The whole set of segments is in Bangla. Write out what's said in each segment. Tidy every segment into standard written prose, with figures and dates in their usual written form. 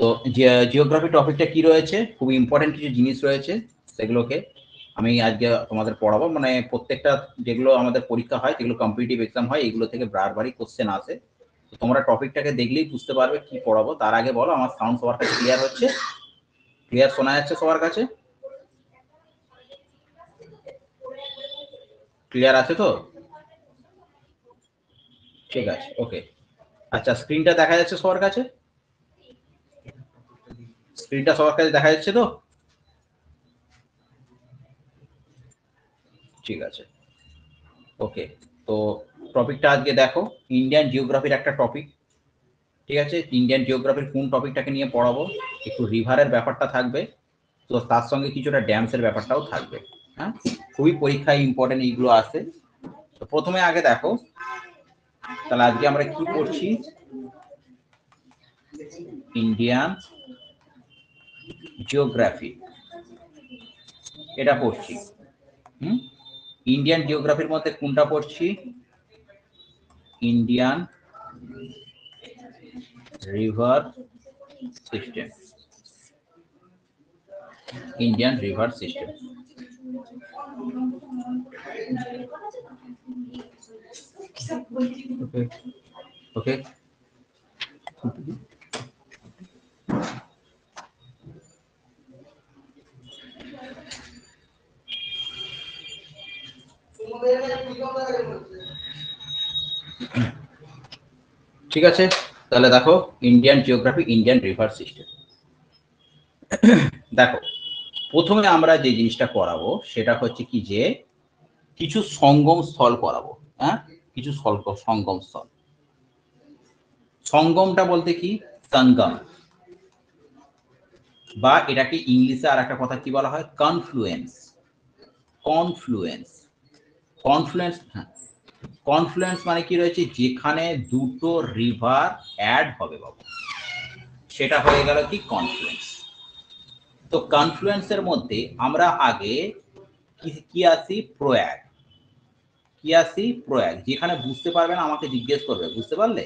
তো জিওগ্রাফি টপিকটা কি রয়েছে, খুব ইম্পর্টেন্ট কিছু জিনিস রয়েছে, সেগুলোকে আমি আজকে তোমাদের পড়াবো। মানে প্রত্যেকটা যেগুলো আমাদের পরীক্ষা হয়, যেগুলো কম্পিটিটিভ এক্সাম হয়, এগুলো থেকে বারবারই কোশ্চেন আসে। তো তোমরা টপিকটাকে দেখলেই বুঝতে পারবে কি পড়াবো। তার আগে বলো, আমার সাউন্ড সবার কাছে ক্লিয়ার হচ্ছে? ক্লিয়ার শোনা যাচ্ছে সবার কাছে? ক্লিয়ার আছে তো? ঠিক আছে, ওকে। আচ্ছা, স্ক্রিনটা দেখা যাচ্ছে সবার কাছে? স্ক্রিনটা সবার কাছে দেখা যাচ্ছে তো? ঠিক আছে, ওকে। তো টপিকটা আজকে দেখো, ইন্ডিয়ান জিওগ্রাফির একটা টপিক। ঠিক আছে, ইন্ডিয়ান জিওগ্রাফির কোন টপিকটাকে নিয়ে পড়াবো? একটু রিভারের ব্যাপারটা থাকবে, তো তার সঙ্গে কিছুটা ড্যামসের ব্যাপারটাও থাকবে। হ্যাঁ, খুবই পরীক্ষায় ইম্পর্টেন্ট এইগুলো আসে। তো প্রথমে আগে দেখো, তাহলে আজকে আমরা কি পড়ছি? ইন্ডিয়ান জিওগ্রাফি এটা পড়ছি। ইন্ডিয়ান জিওগ্রাফির মধ্যে কোনটা পড়ছি? Indian river system. Indian river system. Okay, ঠিক আছে। তাহলে দেখো, Indian geography, Indian river system. দেখো, প্রথমে আমরা যে জিনিসটা করাবো সেটা হচ্ছে কি, যে কিছু সঙ্গম স্থল করাবো। হ্যাঁ, কিছু সঙ্গম স্থল। সঙ্গমটা বলতে কি? সঙ্গম, বা এটাকে ইংলিশে আর একটা কথা কি বলা হয়? কনফ্লুয়েন্স। কনফ্লুয়েন্স, কনফ্লুয়েন্স, হ্যাঁ। কনফ্লুয়েন্স মানে কি রয়েছে? যেখানে দুটো রিভার অ্যাড হবে বাবু, সেটা হয়ে গেল কি? কনফ্লুয়েন্স। তো কনফ্লুয়েন্সের মধ্যে আমরা আগে কি আসি? প্রয়াগ। কি আসি? প্রয়াগ। যেখানে বুঝতে পারবে না আমাকে জিজ্ঞেস করবে, বুঝতে পারলে?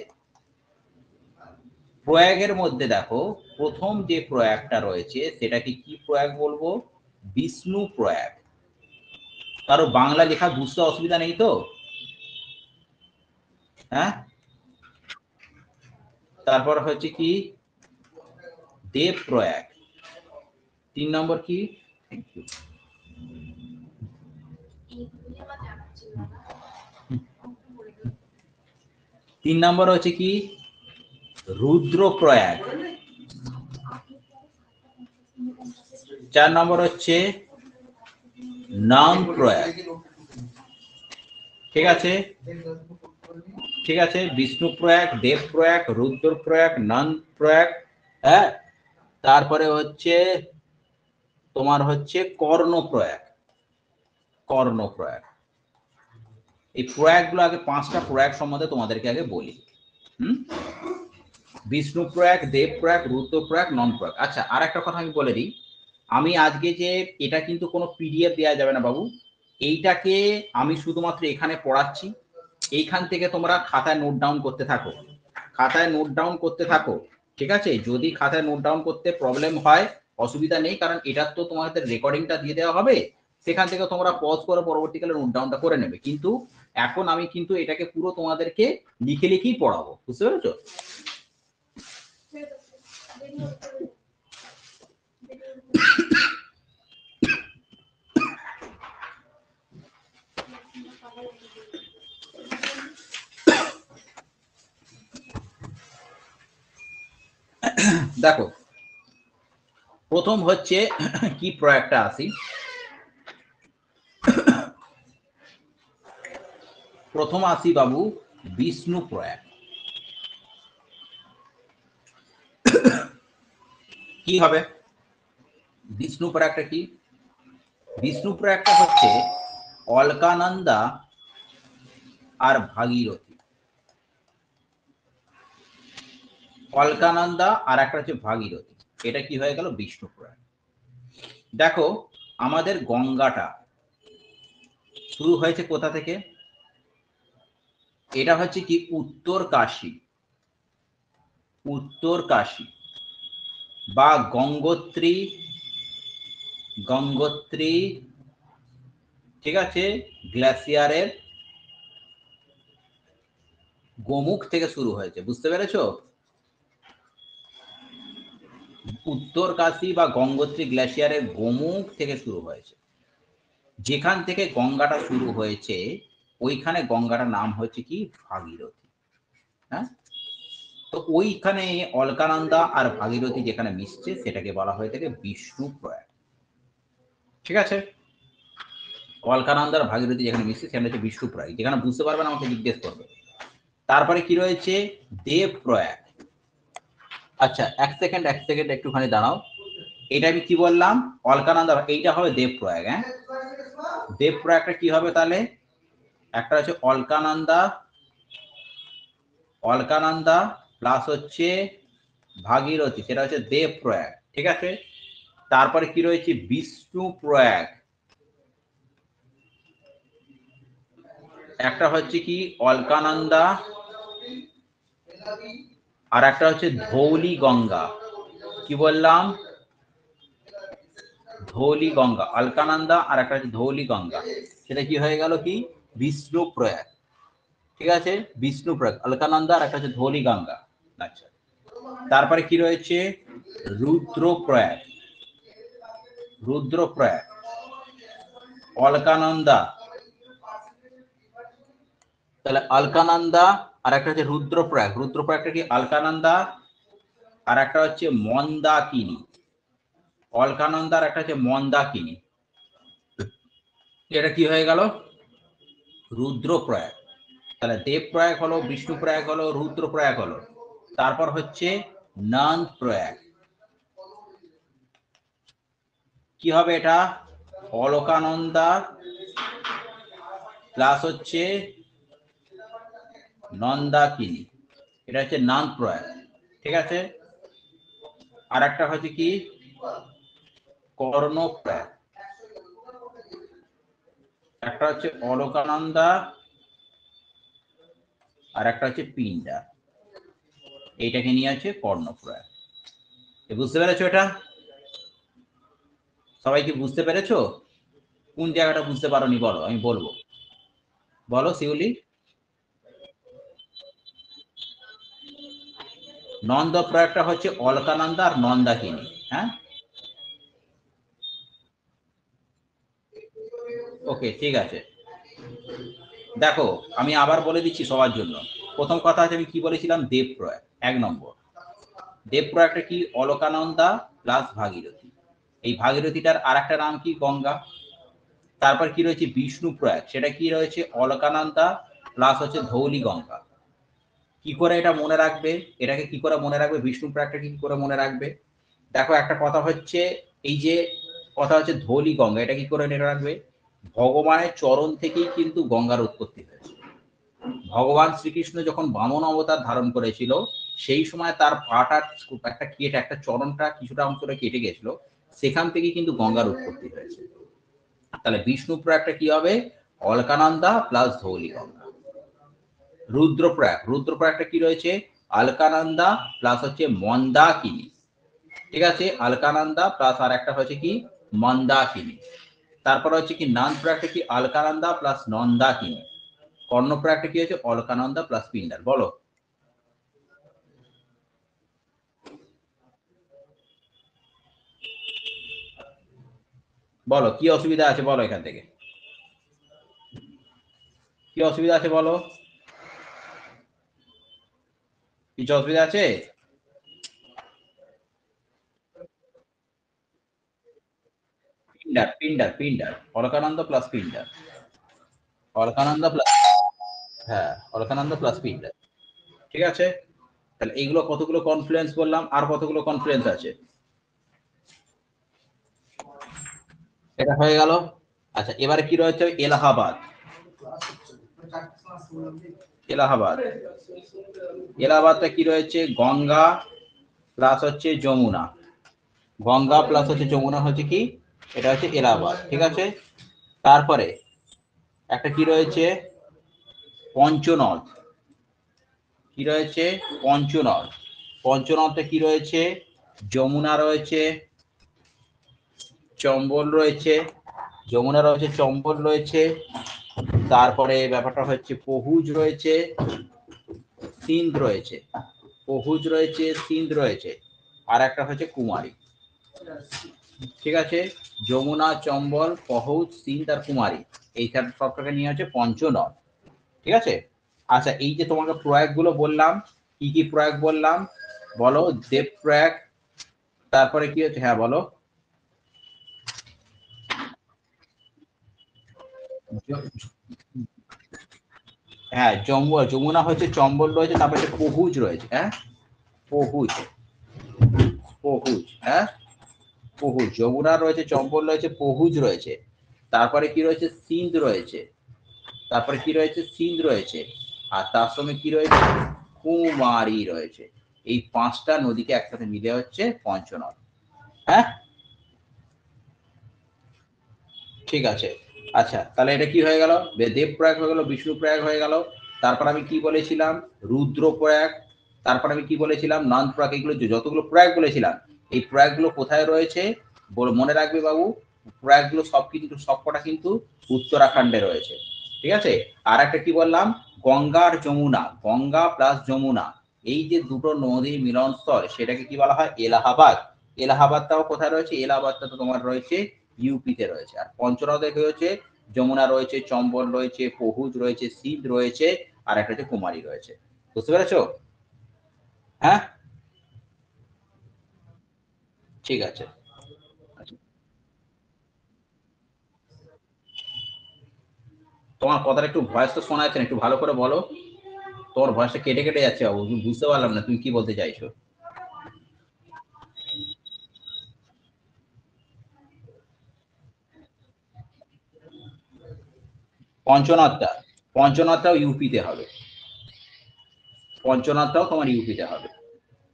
প্রয়াগের মধ্যে দেখো, প্রথম যে প্রয়াগটা রয়েছে সেটাকে কি প্রয়াগ বলবো? বিষ্ণু প্রয়াগ। কারো বাংলা লেখা বুঝতে অসুবিধা নেই তো? হ্যাঁ। তারপর হচ্ছে কি? দেব প্রয়াগ। 3 নম্বর কি? Thank you. 3 নম্বর হচ্ছে কি? রুদ্র প্রয়াগ। 4 নম্বর হচ্ছে নাম প্রয়াগ। ঠিক আছে, ঠিক আছে। বিষ্ণু প্রয়াগ, দেব প্রয়াগ, রুদ্র প্রয়াগ, নন প্রয়াগ। হ্যাঁ, তারপরে হচ্ছে তোমার হচ্ছে কর্ণ প্রয়াগ। কর্ণ প্রয়াগ। এই প্রয়াগগুলো আগে, 5টা প্রয়াগ সম্বন্ধে তোমাদেরকে আগে বলি। বিষ্ণু প্রয়াগ, দেব প্রয়াগ, রুদ্র প্রয়াগ, নন প্রয়াগ। আচ্ছা, আর একটা কথা আমি বলে দিই, আমি আজকে যে এটা কিন্তু কোনো পিডিএফ দেওয়া যাবে না বাবু। এইটাকে আমি শুধুমাত্র এখানে পড়াচ্ছি, এইখান থেকে তোমরা খাতায় নোট ডাউন করতে থাকো, খাতায় নোট ডাউন করতে থাকো। ঠিক আছে, যদি খাতায় নোট ডাউন করতে প্রবলেম হয় অসুবিধা নেই, কারণ এটার তো তোমাদের রেকর্ডিংটা দিয়ে দেওয়া হবে, সেখান থেকে তোমরা পজ করে পরবর্তীকালে নোট ডাউনটা করে নেবে। কিন্তু এখন আমি কিন্তু এটাকে পুরো তোমাদেরকে লিখে লিখেই পড়াবো, বুঝতে পেরেছো? দেখো, প্রথম হচ্ছে কি প্রয়াগটা আসি। প্রথম আসি বাবু বিষ্ণু প্রয়াগ। কি হবে বিষ্ণু প্রয়াগটা? কি বিষ্ণু প্রয়াগটা হচ্ছে অলকানন্দা আর ভাগীরথী। অলকানন্দা আর একটা হচ্ছে ভাগীরথী, এটা কি হয়ে গেল? বিষ্ণু প্রয়াগ। দেখো, আমাদের গঙ্গাটা শুরু হয়েছে কোথা থেকে? এটা হচ্ছে কি? উত্তর কাশী। উত্তর কাশী। বা গঙ্গোত্রী, গঙ্গোত্রী, ঠিক আছে, গ্লেসিয়ারের গোমুখ থেকে শুরু হয়েছে। বুঝতে পেরেছো? উত্তরকাশী বা গঙ্গোত্রী গ্লেসিয়ারের গোমুখ থেকে শুরু হয়েছে। যেখান থেকে গঙ্গাটা শুরু হয়েছে ওইখানে গঙ্গাটার নাম হচ্ছে কি ভাগীরথী। হ্যাঁ, তো ওইখানে অলকানন্দা আর ভাগীরথী যেখানে মিশছে সেটাকে বলা হয়ে থাকে বিষ্ণু প্রয়াগ। ঠিক আছে, অলকানন্দা আর ভাগীরথী যেখানে মিশছে সেখানে হচ্ছে বিষ্ণু প্রয়াগ। যেখানে বুঝতে পারবে না আমাকে জিজ্ঞেস করবে। তারপরে কি রয়েছে দেব প্রয়াগ। আচ্ছা এক সেকেন্ড একটুখানি দাঁড়াও। এটা আমি কি বললাম? অলকানন্দা, এইটা হবে দেব প্রয়াগ। হ্যাঁ, দেব প্রয়াগটা কি হবে তাহলে? একটা হচ্ছে অলকানন্দা, অলকানন্দা প্লাস হচ্ছে ভাগীরথী, সেটা হচ্ছে দেব প্রয়াগ। ঠিক আছে, তারপরে কি রয়েছে বিষ্ণু প্রয়াগ। একটা হচ্ছে কি অলকানন্দা আর একটা হচ্ছে ধৌলি গঙ্গা। কি বললাম? ধৌলি গঙ্গা, অলকানন্দা আর একটা হচ্ছে ধৌলি গঙ্গা। সেটা কি হয়ে গেল কি বিষ্ণু প্রয়াগ। ঠিক আছে, বিষ্ণু প্রয়াগ, অলকানন্দা আর একটা হচ্ছে ধৌলি গঙ্গা। আচ্ছা, তারপরে কি রয়েছে রুদ্র প্রয়াগ। রুদ্র প্রয়াগ, অলকানন্দা, তাহলে অলকানন্দা আর একটা হচ্ছে রুদ্রপ্রয়াগ। রুদ্রপ্রয়াগটা কি অলকানন্দা আর একটা হচ্ছে মন্দাকিনী। অলকানন্দা আর একটা হচ্ছে মন্দাকিনী। এটা কি হয়ে গেল রুদ্রপ্রয়াগ। তাহলে দেবপ্রয়াগ হলো, বিষ্ণুপ্রয়াগ হলো, রুদ্রপ্রয়াগ হলো। তারপর হচ্ছে নন্দ প্রয়াগ। কি হবে এটা? অলকানন্দা প্লাস হচ্ছে নন্দাকিনী, এটা হচ্ছে নন্দ প্রয়াগ। ঠিক আছে, আর একটা হচ্ছে কি কর্ণপ্রয়াগ। একটা হচ্ছে অলকানন্দা আর একটা হচ্ছে পিণ্ডা, এইটাকে নিয়ে আছে কর্ণপ্রয়াগ। বুঝতে পেরেছো? এটা সবাই কি বুঝতে পেরেছো? কোন জায়গাটা বুঝতে পারোনি বলো, আমি বলবো। বলো শিউলি। নন্দ প্রয়াগটা হচ্ছে অলকানন্দা আর নন্দাকিনী। হ্যাঁ, ওকে ঠিক আছে। দেখো আমি আবার বলে দিচ্ছি সবার জন্য। প্রথম কথা আছে আমি কি বলেছিলাম, দেব প্রয়াগ। এক নম্বর, দেব প্রয়াগটা কি অলকানন্দা প্লাস ভাগীরথী। এই ভাগীরথীটার আর একটা নাম কি গঙ্গা। তারপর কি রয়েছে বিষ্ণু প্রয়াগ, সেটা কি রয়েছে অলকানন্দা প্লাস হচ্ছে ধৌলি গঙ্গা। কি করে এটা মনে রাখবে? এটাকে কি করে মনে রাখবে? বিষ্ণু প্রয়াগটা কি করে মনে রাখবে? দেখো একটা কথা হচ্ছে, এই যে কথা হচ্ছে ধৌলি গঙ্গা, এটা কি করে মনে রাখবে? ভগবানের চরণ থেকেই কিন্তু গঙ্গার উৎপত্তি হয়েছে। ভগবান শ্রীকৃষ্ণ যখন বামন অবতার ধারণ করেছিল সেই সময় তার পাটা একটা কেটে, একটা চরণটা কিছুটা অংশটা কেটে গেছিল, সেখান থেকে কিন্তু গঙ্গার উৎপত্তি হয়েছে। তাহলে বিষ্ণু প্রয়াগটা কি হবে? অলকানন্দা প্লাস ধৌলি গঙ্গা। রুদ্রপ্রয়াগ, রুদ্রপ্রয়াগটা কি রয়েছে? অলকানন্দা প্লাস হচ্ছে মন্দাকিনী। ঠিক আছে, অলকানন্দা প্লাস আর একটা হচ্ছে কি মন্দাকিনী। তারপর হচ্ছে কি নন্দ প্রয়াগটা কি অলকানন্দা প্লাস নন্দাকিনী। কর্ণপ্রয়াগটা কি হচ্ছে অলকানন্দা প্লাস পিন্ডার। বলো বলো কি অসুবিধা আছে বলো, এখান থেকে কি অসুবিধা আছে বলো, কিছু অসুবিধা আছে? পিন্ডার, পিন্ডার, পিন্ডার, অলকানন্দ প্লাস পিন্ডার। অলকানন্দ প্লাস, হ্যাঁ অলকানন্দ প্লাস পিন্ডার। ঠিক আছে, তাহলে এইগুলো কতগুলো কনফ্লুয়েন্স বললাম, আর কতগুলো কনফ্লুয়েন্স আছে? এটা হয়ে গেল। আচ্ছা এবারে কি রয়েছে? এলাহাবাদ। এলাহাবাদ, এলাহাবাদটা কি রয়েছে? গঙ্গা প্লাস হচ্ছে যমুনা। গঙ্গা প্লাস হচ্ছে যমুনা হচ্ছে কি, এটা হচ্ছে এলাহাবাদ। ঠিক আছে, তারপরে একটা কি রয়েছে পঞ্চনদ। কি রয়েছে? পঞ্চনদ। পঞ্চনদটা কি রয়েছে? যমুনা রয়েছে, চম্বল রয়েছে, যমুনা রয়েছে, চম্বল রয়েছে, তারপরে ব্যাপারটা হচ্ছে পহুজ রয়েছে, সিন্ধ রয়েছে, পহুজ রয়েছে, সিন্ধ রয়েছে, আর একটা হচ্ছে কুমারী। ঠিক আছে, যমুনা, চম্বল, পহুজ, সিন্ধ আর কুমারী, এই সবটাকে নিয়ে হচ্ছে পঞ্চনদ। ঠিক আছে। আচ্ছা, এই যে তোমাকে প্রয়াগ গুলো বললাম, কি কি প্রয়াগ বললাম বলো? দেব প্রয়াগ, তারপরে কি হচ্ছে, হ্যাঁ বলো। হ্যাঁ, যমুনা হচ্ছে, চম্বল রয়েছে, তারপরে পহুজ রয়েছে। হ্যাঁ, পহুজ, পহুজ, হ্যাঁ, পহুজ, যমুনা রয়েছে, চম্বল রয়েছে, পহুজ রয়েছে, তারপরে কি রয়েছে, সিন্ধ রয়েছে, তারপরে কি রয়েছে, সিন্ধ রয়েছে, আর তার সঙ্গে কি রয়েছে, কুমারী রয়েছে। এই পাঁচটা নদীকে একসাথে মিলে হচ্ছে পঞ্চনদ। হ্যাঁ, ঠিক আছে। আচ্ছা, তাহলে এটা কি হয়ে গেল? দেব প্রয়াগ হয়ে গেল, বিষ্ণু প্রয়াগ হয়ে গেল। তারপর আমি কি বলেছিলাম? রুদ্র প্রয়াগ। তারপর আমি কি বলেছিলাম? নন্দ প্রয়াগ। এগুলো যতগুলো প্রয়াগ বলেছিলাম, এই প্রয়াগগুলো কোথায় রয়েছে মনে রাখবে বাবু। প্রয়াগগুলো সব কিন্তু সবকটা কিন্তু উত্তরাখণ্ডে রয়েছে। ঠিক আছে। আর একটা কি বললাম? গঙ্গা আর যমুনা, গঙ্গা প্লাস যমুনা, এই যে দুটো নদীর মিলনস্থল, সেটাকে কি বলা হয়? এলাহাবাদ। এলাহাবাদটাও কোথায় রয়েছে? এলাহাবাদটা তো তোমার রয়েছে ইউপিতে রয়েছে। আর পঞ্চনদে কি হচ্ছে? যমুনা রয়েছে, চম্বল রয়েছে, পহুজ রয়েছে, সিন্ধ রয়েছে, আর একটা হচ্ছে কুমারী রয়েছে। বুঝতে পেরেছো? হ্যাঁ, ঠিক আছে। তোমার কথাটা একটু ভয়েস তো শোনা যাচ্ছে না, একটু ভালো করে বলো। তোমার ভয়েসটা কেটে কেটে যাচ্ছে বাবু, বুঝতে পারলাম না তুমি কি বলতে চাইছো। পঞ্চনদটা, পঞ্চনদটাও ইউপিতে হবে। পঞ্চনদটাও তোমার ইউপিতে হবে।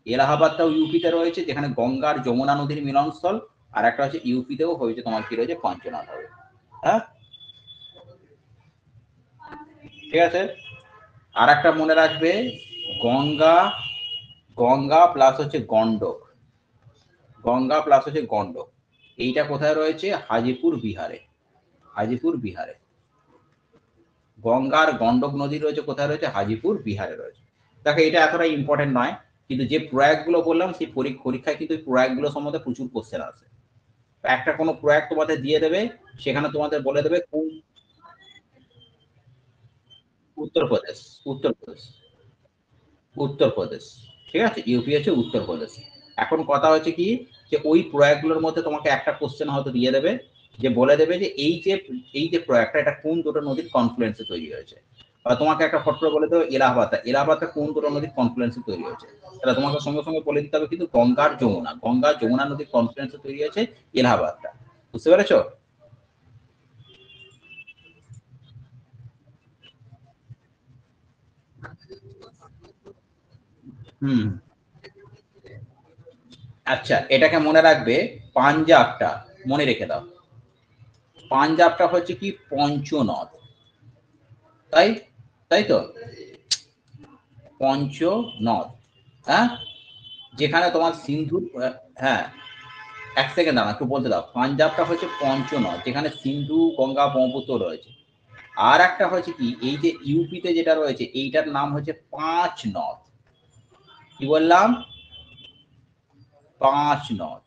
এলাহাবাদটাও ইউপিতে রয়েছে, যেখানে গঙ্গা আর যমুনা নদীর মিলনস্থল। আর একটা হচ্ছে ইউপিতেও হয়েছে তোমার কি রয়েছে? পঞ্চনদ হবে। হ্যাঁ, ঠিক আছে। আর একটা মনে রাখবে, গঙ্গা, গঙ্গা প্লাস হচ্ছে গন্ডক, গঙ্গা প্লাস হচ্ছে গন্ডক, এইটা কোথায় রয়েছে? হাজিপুর বিহারে। হাজিপুর বিহারে। গঙ্গার গন্ডক নদী রয়েছে কোথায় রয়েছে? হাজিপুর বিহারে রয়েছে। দেখো, এটা এতটা ইম্পর্টেন্ট নয়, কিন্তু যে প্রয়াগগুলো বললাম, সেই পরীক্ষায় কিন্তু প্রয়াগগুলো সম্বন্ধে প্রচুর কোশ্চেন আছে। একটা কোনো প্রয়াগ তোমাদের দিয়ে দেবে, সেখানে তোমাদের বলে দেবে কোন। উত্তরপ্রদেশ, উত্তরপ্রদেশ, উত্তরপ্রদেশ। ঠিক আছে, ইউপি হচ্ছে উত্তরপ্রদেশ। এখন কথা হচ্ছে কি, যে ওই প্রয়াগগুলোর মধ্যে তোমাকে একটা কোশ্চেন হয়তো দিয়ে দেবে, যে বলে দেবে যে এই যে প্রয়াগটা, এটা কোন দুটো নদীর কনফ্লুয়েন্সে তৈরি হয়েছে। বা তোমাকে একটা ফটো বলে দেবে এলাহাবাদটা, এলাহাবাদটা কোন দুটো নদীর কনফ্লুয়েন্সে তৈরি হয়েছে। তাহলে তোমাকে সঙ্গে সঙ্গে বলে দিতে হবে কিন্তু গঙ্গার যমুনা, গঙ্গা যমুনা নদীর কনফ্লুয়েন্সে তৈরি হয়েছে এলাহাবাদটা। বুঝতে পেরেছো? হুম। আচ্ছা, এটাকে মনে রাখবে, পাঞ্জাবটা মনে রেখে দাও। পাঞ্জাবটা হচ্ছে কি? পঞ্চনদ। তাই, তাই তো, পঞ্চনদ। হ্যাঁ, যেখানে তোমার সিন্ধু, হ্যাঁ, এক সেকেন্ড দাঁড়া, একটু বলতে দাও। পাঞ্জাবটা হচ্ছে পঞ্চনদ, যেখানে সিন্ধু, গঙ্গা, ব্রহ্মপুত্র রয়েছে। আর একটা হচ্ছে কি, এই যে ইউপিতে যেটা রয়েছে, এইটার নাম হচ্ছে পাঁচ নদ। কি বললাম? পাঁচ নদ।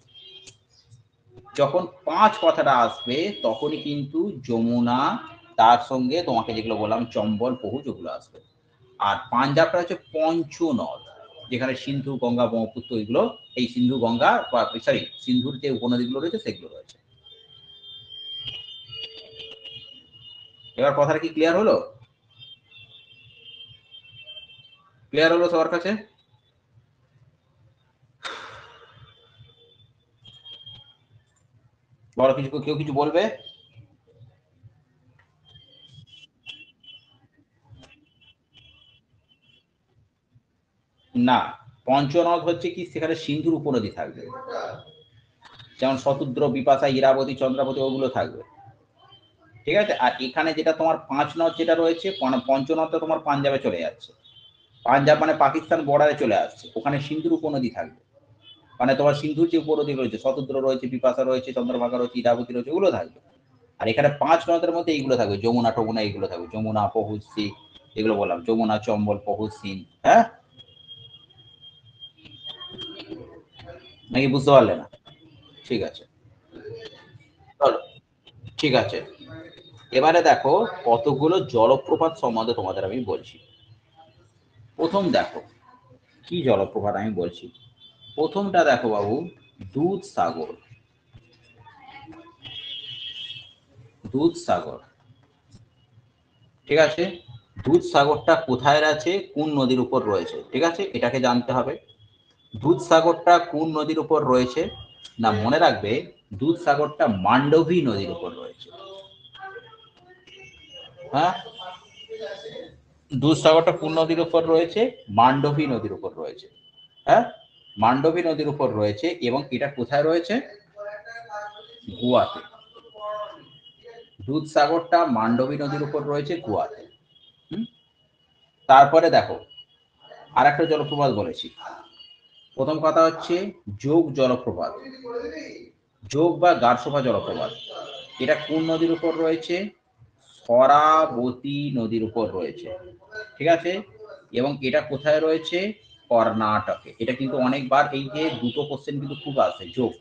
যখন পাঁচ কথাটা আসবে, তখনই কিন্তু যমুনা, তার সঙ্গে তোমাকে যেগুলো বললাম চম্বল, পহু, যেগুলো আসবে। আর পাঞ্জাবটা হচ্ছে পঞ্চনদ, যেখানে সিন্ধু, গঙ্গা, ব্রহ্মপুত্র, এগুলো, এই সিন্ধু, গঙ্গা, সরি, সিন্ধুর যে উপনদীগুলো রয়েছে সেগুলো রয়েছে। এবার কথাটা কি ক্লিয়ার হলো? ক্লিয়ার হলো সবার কাছে? বলো, কিছু কেউ কিছু বলবে? না, পঞ্চনদ হচ্ছে কি, সেখানে সিন্ধুর উপনদী থাকবে, যেমন শতদ্র, বিপাশা, ইরাবতী, চন্দ্রাবতী, ওগুলো থাকবে। ঠিক আছে। আর এখানে যেটা তোমার পাঁচ নদ যেটা রয়েছে, পঞ্চনদটা তোমার পাঞ্জাবে চলে যাচ্ছে। পাঞ্জাব মানে পাকিস্তান বর্ডারে চলে আসছে, ওখানে সিন্ধুর উপনদী থাকবে। মানে তোমার সিন্ধুর যে উপনদী রয়েছে, শতদ্র রয়েছে, বিপাশা রয়েছে, চন্দ্রভাগা রয়েছে, ইরাবতী রয়েছে, এগুলো থাকবে। আর এখানে 5 নদের মধ্যে এইগুলো থাকবে, যমুনা টমুনা এইগুলো থাকবে, যমুনা, পহুশ্রী, এগুলো বললাম, যমুনা, চম্বল, পহুশ্রী। হ্যাঁ, নাকি বুঝতে পারলে না? ঠিক আছে, চলো, ঠিক আছে। এবারে দেখো কতগুলো জলপ্রপাত সম্বন্ধে তোমাদের আমি বলছি। প্রথম দেখো কি জলপ্রপাত আমি বলছি। প্রথমটা দেখো বাবু, দুধসাগর। দুধসাগর, ঠিক আছে। দুধসাগরটা কোথায় আছে, কোন নদীর উপর রয়েছে, ঠিক আছে, এটাকে জানতে হবে। দুধসাগরটা কোন নদীর উপর রয়েছে? না, মনে রাখবে দুধসাগরটা মান্ডবী নদীর উপর রয়েছে। হ্যাঁ, দুধসাগরটা কোন নদীর উপর রয়েছে? মান্ডবী নদীর উপর রয়েছে। হ্যাঁ, মান্ডবী নদীর উপর রয়েছে, এবং এটা কোথায় রয়েছে? গোয়াতে। দুধসাগরটা মান্ডবী নদীর উপর রয়েছে, গোয়াতে। তারপরে দেখো আর একটা জলপ্রপাত বলেছি। প্রথম কথা হচ্ছে যোগ জলপ্রপাত, যোগ বা গারসোফা জলপ্রপাত। এটা কোন নদীর উপর রয়েছে? শরাবতী নদীর উপর রয়েছে, ঠিক আছে। এবং এটা কোথায় রয়েছে? কর্ণাটকে। এটা কিন্তু অনেকবার এই যে দুটো কোশ্চেন কিন্তু খুব আসে, যোগ।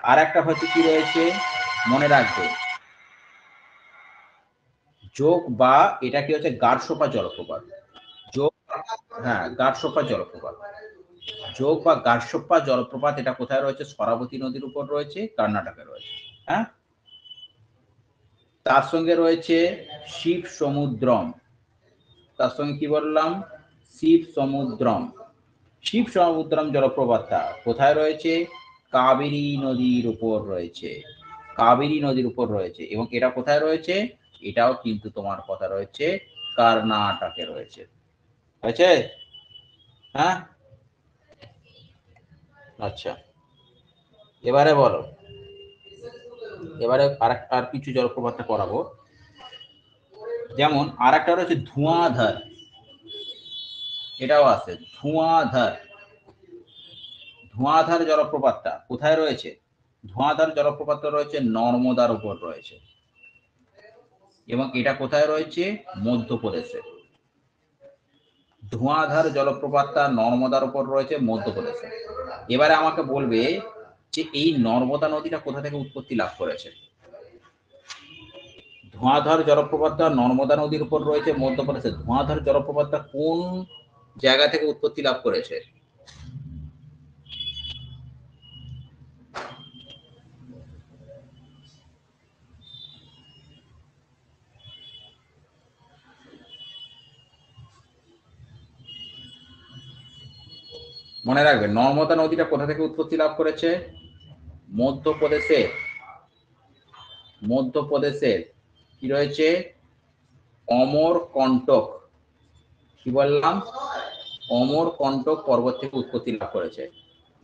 আর একটা হচ্ছে কি রয়েছে, মনে রাখবে, যোগ বা এটা কি হচ্ছে গারসোফা জলপ্রপাত। যোগ, হ্যাঁ, গারসোফা জলপ্রপাত। যোগ বা গারসোপ্পা জলপ্রপাত এটা কোথায় রয়েছে? শরাবতী নদীর উপর রয়েছে, কর্ণাটকে রয়েছে। হ্যাঁ, তার সঙ্গে রয়েছে শিব সমুদ্রম। তার সঙ্গে কি বললাম? শিব সমুদ্রম। শিব সমুদ্রম জলপ্রপাতটা কোথায় রয়েছে? কাবেরী নদীর উপর রয়েছে, কাবেরী নদীর উপর রয়েছে। এবং এটা কোথায় রয়েছে? এটাও কিন্তু তোমার কথা রয়েছে কর্ণাটকে রয়েছে, হয়েছে? হ্যাঁ, আচ্ছা, এবারে বলো, এবারে আর কিছু জলপ্রপাতটা করাবো। যেমন আর একটা রয়েছে ধোঁয়াধার, এটাও আছে ধোঁয়াধার। ধোঁয়াধার জলপ্রপাতটা কোথায় রয়েছে? ধোঁয়াধার জলপ্রপাতটা রয়েছে নর্মদার উপর রয়েছে, এবং এটা কোথায় রয়েছে? মধ্যপ্রদেশে। ধোঁয়াধার জলপ্রপাতটা নর্মদার উপর রয়েছে, মধ্যপ্রদেশে। এবারে আমাকে বলবে যে এই নর্মদা নদীটা কোথা থেকে উৎপত্তি লাভ করেছে? ধোঁয়াধার জলপ্রপাতটা নর্মদা নদীর উপর রয়েছে, মধ্যপ্রদেশে। ধোঁয়াধার জলপ্রপাতটা কোন জায়গা থেকে উৎপত্তি লাভ করেছে? মনে রাখবে নর্মদা নদীটা কোথা থেকে উৎপত্তি লাভ করেছে? মধ্যপ্রদেশে। মধ্যপ্রদেশের কি রয়েছে? অমরকন্টক। কি বললাম? অমরকন্টক পর্বত থেকে উৎপত্তি লাভ করেছে।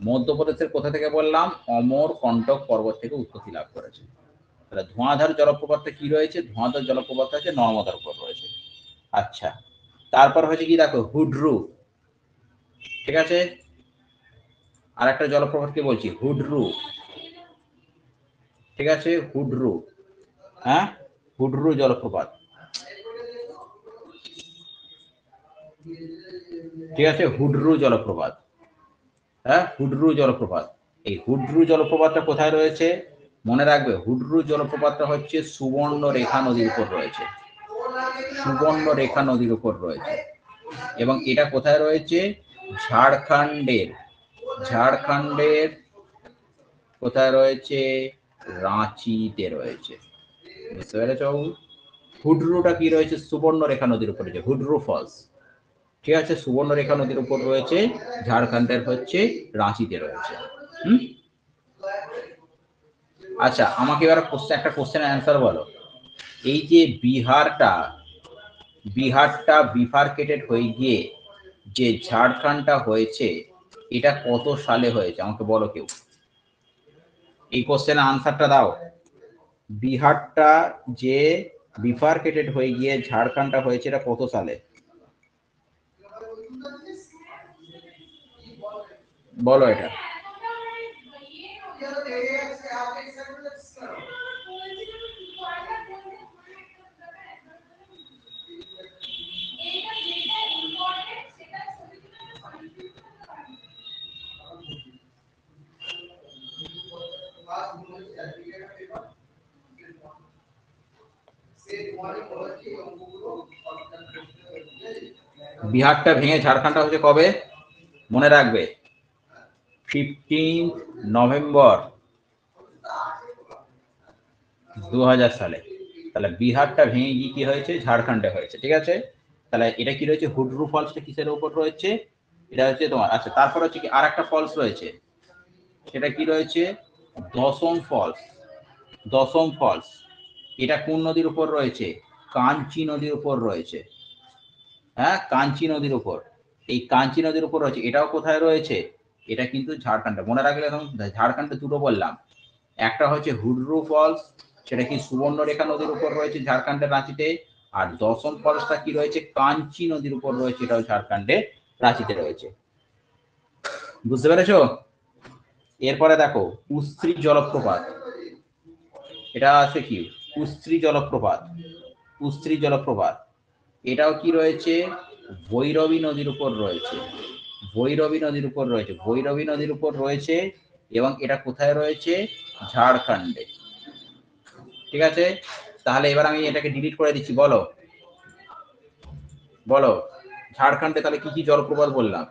মধ্যপ্রদেশের কোথা থেকে বললাম? অমরকন্টক পর্বত থেকে উৎপত্তি লাভ করেছে। তাহলে ধোঁয়াধার জলপ্রপাতটা কি রয়েছে? ধোঁয়াধার জলপ্রপাত আছে নর্মদার উপর রয়েছে। আচ্ছা, তারপর হচ্ছে কি দেখো, হুডরু, ঠিক আছে। আর একটা জলপ্রপাতকে বলছি হুডরু, ঠিক আছে, হুডরু। হ্যাঁ, হুডরু জলপ্রপাত, ঠিক আছে, হুডরু জলপ্রপাত। হ্যাঁ, হুডরু জলপ্রপাত। এই হুডরু জলপ্রপাতটা কোথায় রয়েছে? মনে রাখবে হুডরু জলপ্রপাতটা হচ্ছে সুবর্ণরেখা নদীর উপর রয়েছে, সুবর্ণরেখা নদীর উপর রয়েছে। এবং এটা কোথায় রয়েছে? ঝাড়খণ্ডের, ঝাড়খণ্ডের কোথায় রয়েছে? রাঁচিতে রয়েছে, বুঝতে পেরেছ বাবু? হুডরুটা কি রয়েছে? সুবর্ণরেখা নদীর উপর রয়েছে, হুডরু ফলস, ঠিক আছে, সুবর্ণরেখা নদীর উপর রয়েছে, ঝাড়খণ্ডের হচ্ছে রাঁচিতে রয়েছে। হুম, আচ্ছা, আমাকে এবার একটা কোশ্চেন অ্যান্সার বলো। এই যে বিহারটা, বিহারটা বিফার্কেটেড হয়ে গিয়ে যে ঝাড়খণ্ডটা হয়েছে, এটা কত সালে হয়েছে আমাকে বলো কেউ। এই কোশ্চেনের আনসারটা দাও। বিহারটা যে বিফার্কেটেড হয়ে গিয়ে ঝাড়খণ্ডটা হয়েছে, এটা কত সালে? বলো এটা। বিহারটা ভেঙে ঝাড়খণ্ডটা হচ্ছে কবে মনে রাখবে 15 নভেম্বর 2000 সালে। তাহলে বিহারটা ভেঙে গিয়ে কি হয়েছে ঝাড়খণ্ডে হয়েছে। ঠিক আছে, তাহলে এটা কি রয়েছে হুডরু ফলসটা কিসের উপর রয়েছে এটা হচ্ছে তোমার। আচ্ছা তারপর হচ্ছে কি আর একটা ফলস রয়েছে সেটা কি রয়েছে দশম ফলস। দশম ফলস এটা কোন নদীর উপর রয়েছে কাঞ্চি নদীর উপর রয়েছে। হ্যাঁ কাঞ্চি নদীর উপর, এই কাঞ্চি নদীর উপর রয়েছে। এটাও কোথায় রয়েছে এটা কিন্তু ঝাড়খণ্ডে। মনে রাখলে এখন ঝাড়খণ্ডে দুটো বললাম, একটা হচ্ছে হুডরু ফলস সেটা কি সুবর্ণরেখা নদীর উপর রয়েছে ঝাড়খণ্ডের রাঁচিতে, আর দশম ফলসটা কি রয়েছে কাঞ্চি নদীর উপর রয়েছে এটাও ঝাড়খণ্ডে রাঁচিতে রয়েছে। বুঝতে পেরেছো? এরপরে দেখো উস্ত্রি জলপ্রপাত, এটা আছে কি উস্ত্রি জলপ্রপাত। উস্ত্রি জলপ্রপাত এটাও কি রয়েছে ভৈরবী নদীর উপর রয়েছে। ভৈরবী নদীর উপর রয়েছে, ভৈরবী নদীর উপর রয়েছে এবং এটা কোথায় রয়েছে ঝাড়খণ্ডে। ঠিক আছে, তাহলে এবার আমি এটাকে ডিলিট করে দিচ্ছি। বলো বলো ঝাড়খণ্ডে তাহলে কি কি জলপ্রপাত বললাম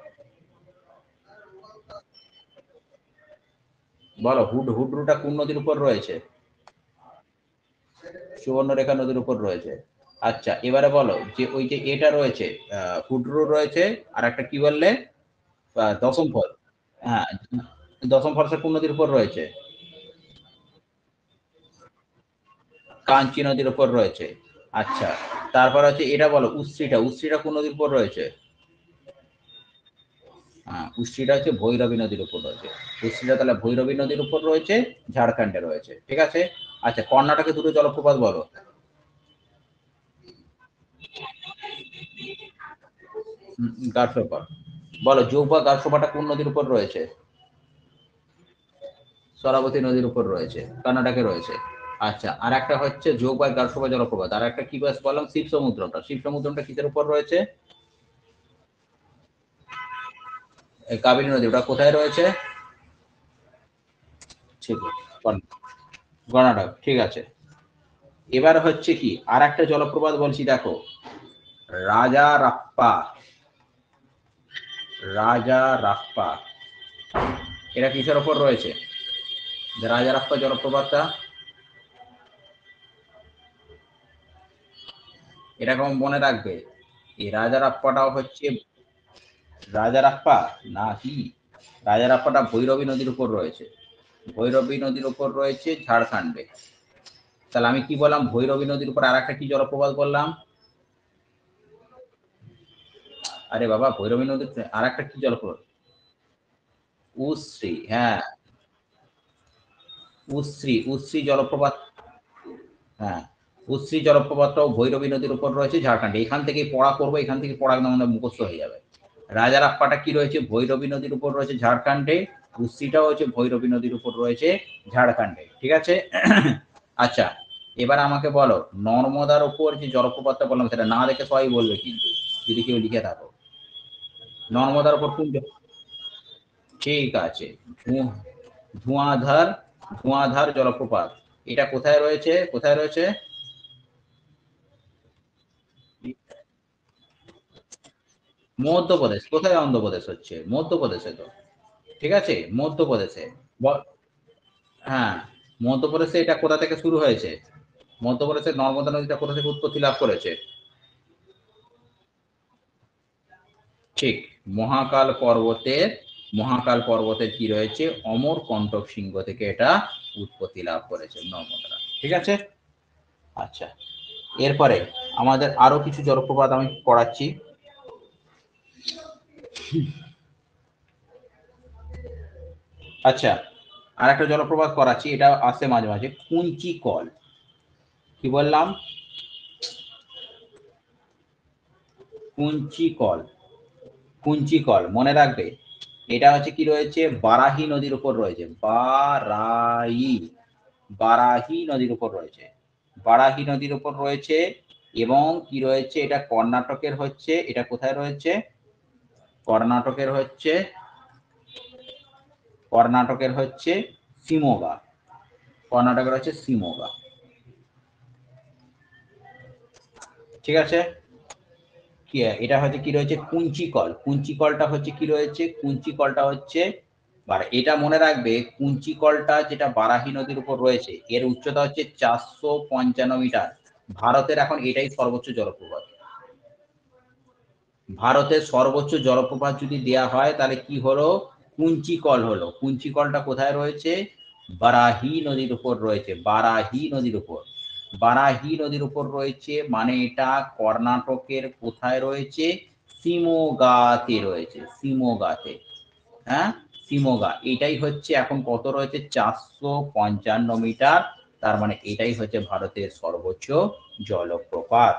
বলো। হুডরুটা কোন নদীর উপর রয়েছে সুবর্ণরেখা নদীর উপর রয়েছে। আচ্ছা এবারে বলো যে ওই যে এটা রয়েছে হুডরু রয়েছে আর একটা কি বললে দশম ফল। হ্যাঁ দশম ফলসটা কোন নদীর উপর রয়েছে কাঞ্চি নদীর উপর রয়েছে। আচ্ছা তারপর হচ্ছে এটা বলো উস্ত্রিটা, উস্ত্রিটা কোন নদীর উপর রয়েছে হ্যাঁ উস্ত্রিটা হচ্ছে ভৈরবী নদীর উপর রয়েছে। উস্ত্রিটা তাহলে ভৈরবী নদীর উপর রয়েছে ঝাড়খণ্ডে রয়েছে। ঠিক আছে, আচ্ছা কর্ণাটকে দুটো জলপ্রপাত বলো। গারসোপা বলো, যোগ বা গারসোপাটা কোন নদীর উপর রয়েছে সরাবতী নদীর উপর রয়েছে কর্ণাটকে রয়েছে। আচ্ছা আর একটা হচ্ছে যোগ বা গারসোপা জলপ্রপাত, আর একটা কি বাস বললাম শিব সমুদ্রটা, শিব সমুদ্রটা কিসের উপর রয়েছে এই কাবেরী নদী, ওটা কোথায় রয়েছে ঠিক আছে কর্ণাটক। ঠিক আছে, এবার হচ্ছে কি আর একটা জলপ্রপাত বলছি দেখো রাজা রাপ্পা। রাজা রাপ্পা এটা কিসের ওপর রয়েছে রাজা রাপ্পা জলপ্রপাতটা এটা কেমন মনে রাখবে এই রাজা রাপ্পাটাও হচ্ছে রাজা রাপ্পা না কি রাজা রাপ্পাটা ভৈরবী নদীর উপর রয়েছে। ভৈরবী নদীর উপর রয়েছে ঝাড়খণ্ডে। তাহলে আমি কি বললাম ভৈরবী নদীর উপর আর একটা কি জলপ্রপাত বললাম আরে বাবা ভৈরবী নদীর আর একটা কি জলপ্রপাত উশ্রী। হ্যাঁ উশ্রী, উশ্রী জলপ্রপাত। হ্যাঁ উশ্রী জলপ্রপাতটাও ভৈরবী নদীর উপর রয়েছে ঝাড়খণ্ডে। এখান থেকে পড়া করবো, এখান থেকে পড়া একদম আমাদের মুখস্থ হয়ে যাবে। রাজা রাপ্পাটা কি রয়েছে ভৈরবী নদীর উপর রয়েছে ঝাড়খণ্ডে, উশ্রীটাও হচ্ছে ভৈরবী নদীর উপর রয়েছে ঝাড়খণ্ডে। ঠিক আছে আচ্ছা এবার আমাকে বলো নর্মদার উপর যে জলপ্রপাতটা বললাম সেটা না দেখে সবাই বলবে কিন্তু যদি কেউ লিখে থাকো নর্মদার উপর কোন ঠিক আছে ধোঁয়াধার, ধোঁয়াধার জলপ্রপাত এটা কোথায় রয়েছে কোথায় রয়েছে মধ্যপ্রদেশ। কোথায় অন্ধ্রপ্রদেশ হচ্ছে মধ্যপ্রদেশে তো। ঠিক আছে মধ্যপ্রদেশে হ্যাঁ মধ্যপ্রদেশে এটা কোথা থেকে শুরু হয়েছে মধ্যপ্রদেশের নর্মদা নদীটা কোথা থেকে উৎপত্তি লাভ করেছে ঠিক মহাকাল পর্বতের, মহাকাল পর্বতের কি রয়েছে অমর কণ্টক সিংহ থেকে এটা উৎপত্তি লাভ করেছে নর্মদা। ঠিক আছে আচ্ছা এরপরে আমাদের আরো কিছু জলপ্রপাত আমি পড়াচ্ছি। আচ্ছা আর একটা জলপ্রপাত করাচ্ছি, এটা আসে মাঝে মাঝে কুঞ্চি কল। কি বললাম কুঞ্চি কল, কুঞ্চি কল মনে রাখবে এটা হচ্ছে কি রয়েছে বারাহি নদীর উপর রয়েছে। বারাহি, বারাহি নদীর উপর রয়েছে, বারাহি নদীর উপর রয়েছে এবং কি রয়েছে এটা কর্ণাটকের হচ্ছে, এটা কোথায় রয়েছে কর্ণাটকের হচ্ছে, কর্ণাটকের হচ্ছে শিমোগা। কর্ণাটকের হচ্ছে শিমোগা। ঠিক আছে, কি এটা হচ্ছে কি রয়েছে, কুঞ্চিকল। কুঞ্চিকলটা হচ্ছে কি রয়েছে, কুঞ্চিকলটা হচ্ছে, এটা মনে রাখবে, কুঞ্চিকলটা যেটা বারাহি নদীর উপর রয়েছে, এর উচ্চতা হচ্ছে 455 মিটার। ভারতের এখন এটাই সর্বোচ্চ জলপ্রপাত। ভারতের সর্বোচ্চ জলপ্রপাত যদি দেয়া হয় তাহলে কি হলো, কুঞ্চিকল হলো। কুঞ্চিকলটা কোথায় রয়েছে, বারাহি নদীর উপর রয়েছে। বারাহি নদীর উপর, বারাহি নদীর উপর রয়েছে, মানে এটা কর্ণাটকের কোথায় রয়েছে, শিমোগাতে রয়েছে, শিমোগাতে। হ্যাঁ, শিমোগা। এটাই হচ্ছে এখন কত রয়েছে, 455 মিটার। তার মানে এটাই হচ্ছে ভারতের সর্বোচ্চ জলপ্রপাত।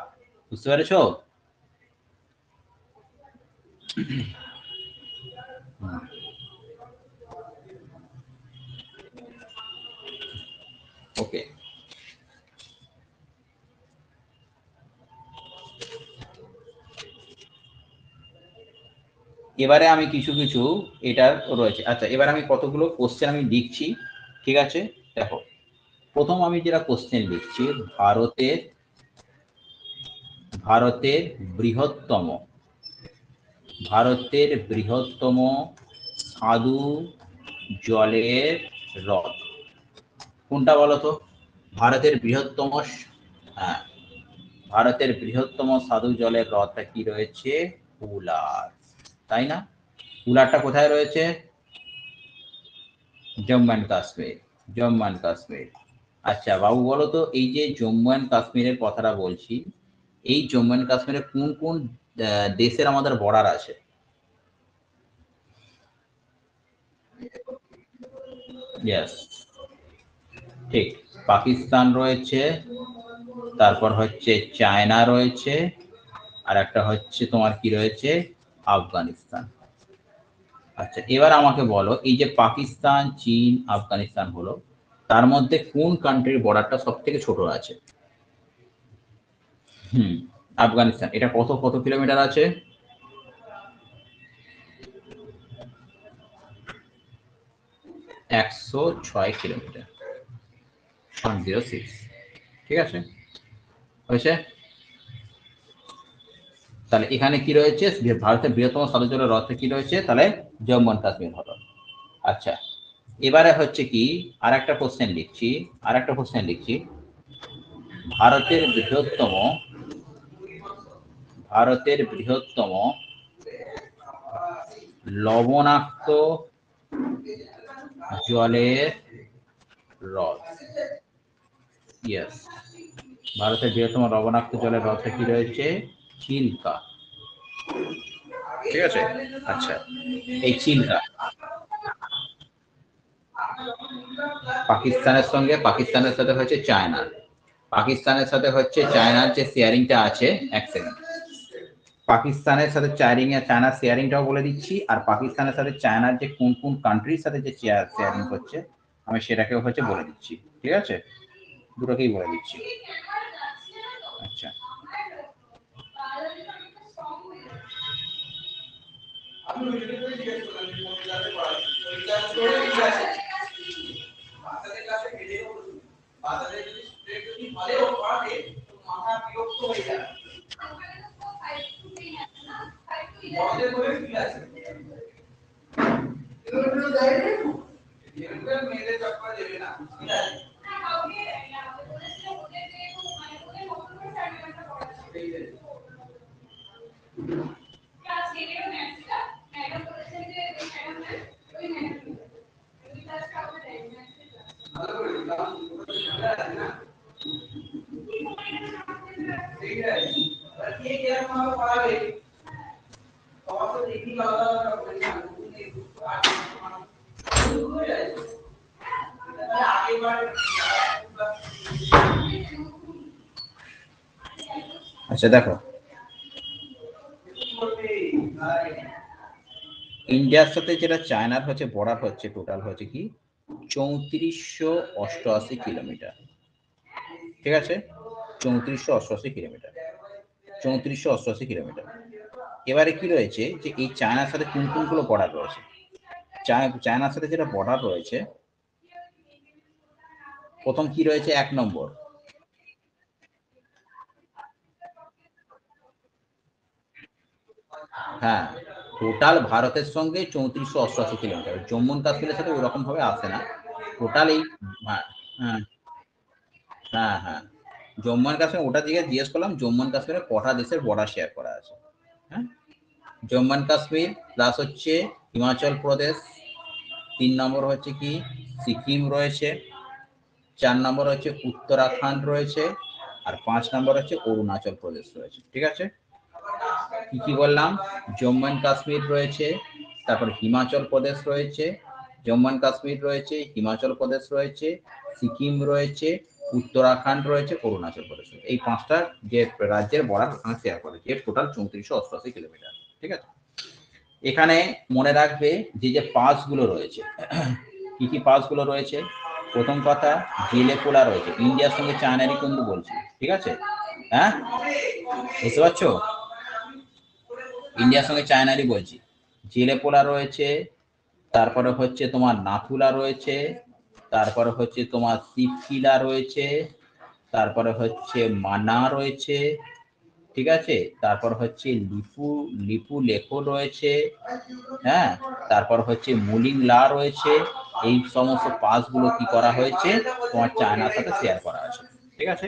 বুঝতে পেরেছো? ওকে, এবারে আমি কিছু কিছু এটার রয়েছে। আচ্ছা, এবার আমি কতগুলো কোশ্চেন আমি লিখছি। ঠিক আছে, দেখো, প্রথম আমি যেটা কোশ্চেন লিখছি, ভারতের ভারতের বৃহত্তম ভারতের বৃহত্তম স্বাদু জলের হ্রদ কোনটা বলো তো? ভারতের বৃহত্তম, হ্যাঁ, ভারতের বৃহত্তম স্বাদু জলের হ্রদটা কি রয়েছে, উলার, তাই না? উলারটা কোথায় রয়েছে? Jammu and Kashmir, Jammu and Kashmir. আচ্ছা বাবু বলো তো, এই যে জম্মু অ্যান্ড কাশ্মীরের কথাটা বলছি, এই জম্মু অ্যান্ড কাশ্মীরে কোন কোন দেশের আমাদের বর্ডার আছে? ইয়েস, ঠিক। পাকিস্তান রয়েছে, তারপর হচ্ছে চায়না রয়েছে, আর একটা হচ্ছে তোমার কি রয়েছে, আফগানিস্তান। আচ্ছা, এবার আমাকে বলো, এই যে পাকিস্তান, চীন, আফগানিস্তান হলো, তার মধ্যে কোন কান্ট্রির বর্ডারটা সব থেকে ছোট আছে? হুম, আফগানিস্তান। এটা কত কত কিলোমিটার আছে? 106 কিলোমিটার, 106। ঠিক আছে, হয়েছে। তাহলে এখানে কি রয়েছে, ভারতের বৃহত্তম স্বাদু জলের হ্রদটা কি রয়েছে, তাহলে জম্মু অ্যান্ড কাশ্মীর হলো। আচ্ছা, এবারে হচ্ছে কি, আর একটা কোশ্চেন লিখছি, আর একটা কোশ্চেন লিখছি। ভারতের বৃহত্তম ভারতের বৃহত্তম লবণাক্ত জলের হ্রদ। ইয়েস, ভারতের বৃহত্তম লবণাক্ত জলের হ্রদটা কি রয়েছে, চিল্কা। ঠিক আছে, আচ্ছা, এই চিল্কা পাকিস্তানের সাথে হচ্ছে চায়নার, পাকিস্তানের সাথে হচ্ছে চায়নার যে শেয়ারিংটা আছে, এক সেকেন্ড, পাকিস্তানের সাথে চায়নার শেয়ারিংটাও বলে দিচ্ছি, আর পাকিস্তানের সাথে চায়নার যে কোন কোন কান্ট্রির সাথে যে শেয়ারিং করছে আমি সেটাকেও হচ্ছে বলে দিচ্ছি। ঠিক আছে, দুটোকেই বলে দিচ্ছি। আচ্ছা, আচ্ছা, দেখো, ইন্ডিয়ার সাথে যেটা চায়নার হচ্ছে বর্ডার হচ্ছে, টোটাল হচ্ছে কি 3488 কিলোমিটার। ঠিক আছে, 3488 কিলোমিটার, 3488 কিলোমিটার। এবারে কি রয়েছে, যে এই চায়নার সাথে কোন কোনগুলো বর্ডার রয়েছে, চায়নার সাথে যেটা বর্ডার রয়েছে, প্রথম কি রয়েছে 1 নম্বর, হ্যাঁ টোটাল ভারতের সঙ্গে 3488 কিলোমিটার, জম্মু কাশ্মীরের সাথে ওরকম ভাবে আসে না টোটাল এই। হ্যাঁ হ্যাঁ হ্যাঁ হ্যাঁ জম্মু এন্ড কাশ্মীর, ওটা দিকে জিজ্ঞেস করলাম জম্মু এন্ড কাশ্মীরে কটা দেশের বর্ডার শেয়ার করা আছে। হ্যাঁ জম্মু এন্ড কাশ্মীর প্লাস হচ্ছে হিমাচল প্রদেশ, 3 নম্বর হচ্ছে কি সিকিম রয়েছে, 4 নম্বর হচ্ছে উত্তরাখণ্ড রয়েছে, আর 5 নম্বর হচ্ছে অরুণাচল প্রদেশ রয়েছে। ঠিক আছে, কি কি বললাম, জম্মু এন্ড কাশ্মীর রয়েছে, তারপর হিমাচল প্রদেশ রয়েছে, জম্মু এন্ড কাশ্মীর রয়েছে, হিমাচল প্রদেশ রয়েছে, সিকিম রয়েছে, উত্তরাখণ্ড রয়েছে, অরুণাচল প্রদেশ রয়েছে। এই 5টা যে রাজ্যের বর্ডার শেয়ার করেছে, এর টোটাল 3488 কিলোমিটার। ঠিক আছে, এখানে মনে রাখবে যে যে পাসগুলো রয়েছে, কি কি পাসগুলো রয়েছে। প্রথম কথা জেলেপোলা রয়েছে, ইন্ডিয়ার সঙ্গে চায়নারই কিন্তু বলছি। ঠিক আছে, হ্যাঁ বুঝতে পারছো, ইন্ডিয়ার সঙ্গে চায়নারই বলছি। জেলেপোলা রয়েছে, তারপরে হচ্ছে তোমার নাথুলা রয়েছে, তারপরে হচ্ছে তোমার শিবকিলা রয়েছে, তারপরে হচ্ছে মানা রয়েছে। ঠিক আছে, তারপর হচ্ছে লিপু লিপু লেখো রয়েছে, হ্যাঁ তারপর হচ্ছে মুলিংলা রয়েছে। এই সমস্ত পাসগুলো কি করা হয়েছে তোমার চায়নার সাথে শেয়ার করা আছে। ঠিক আছে,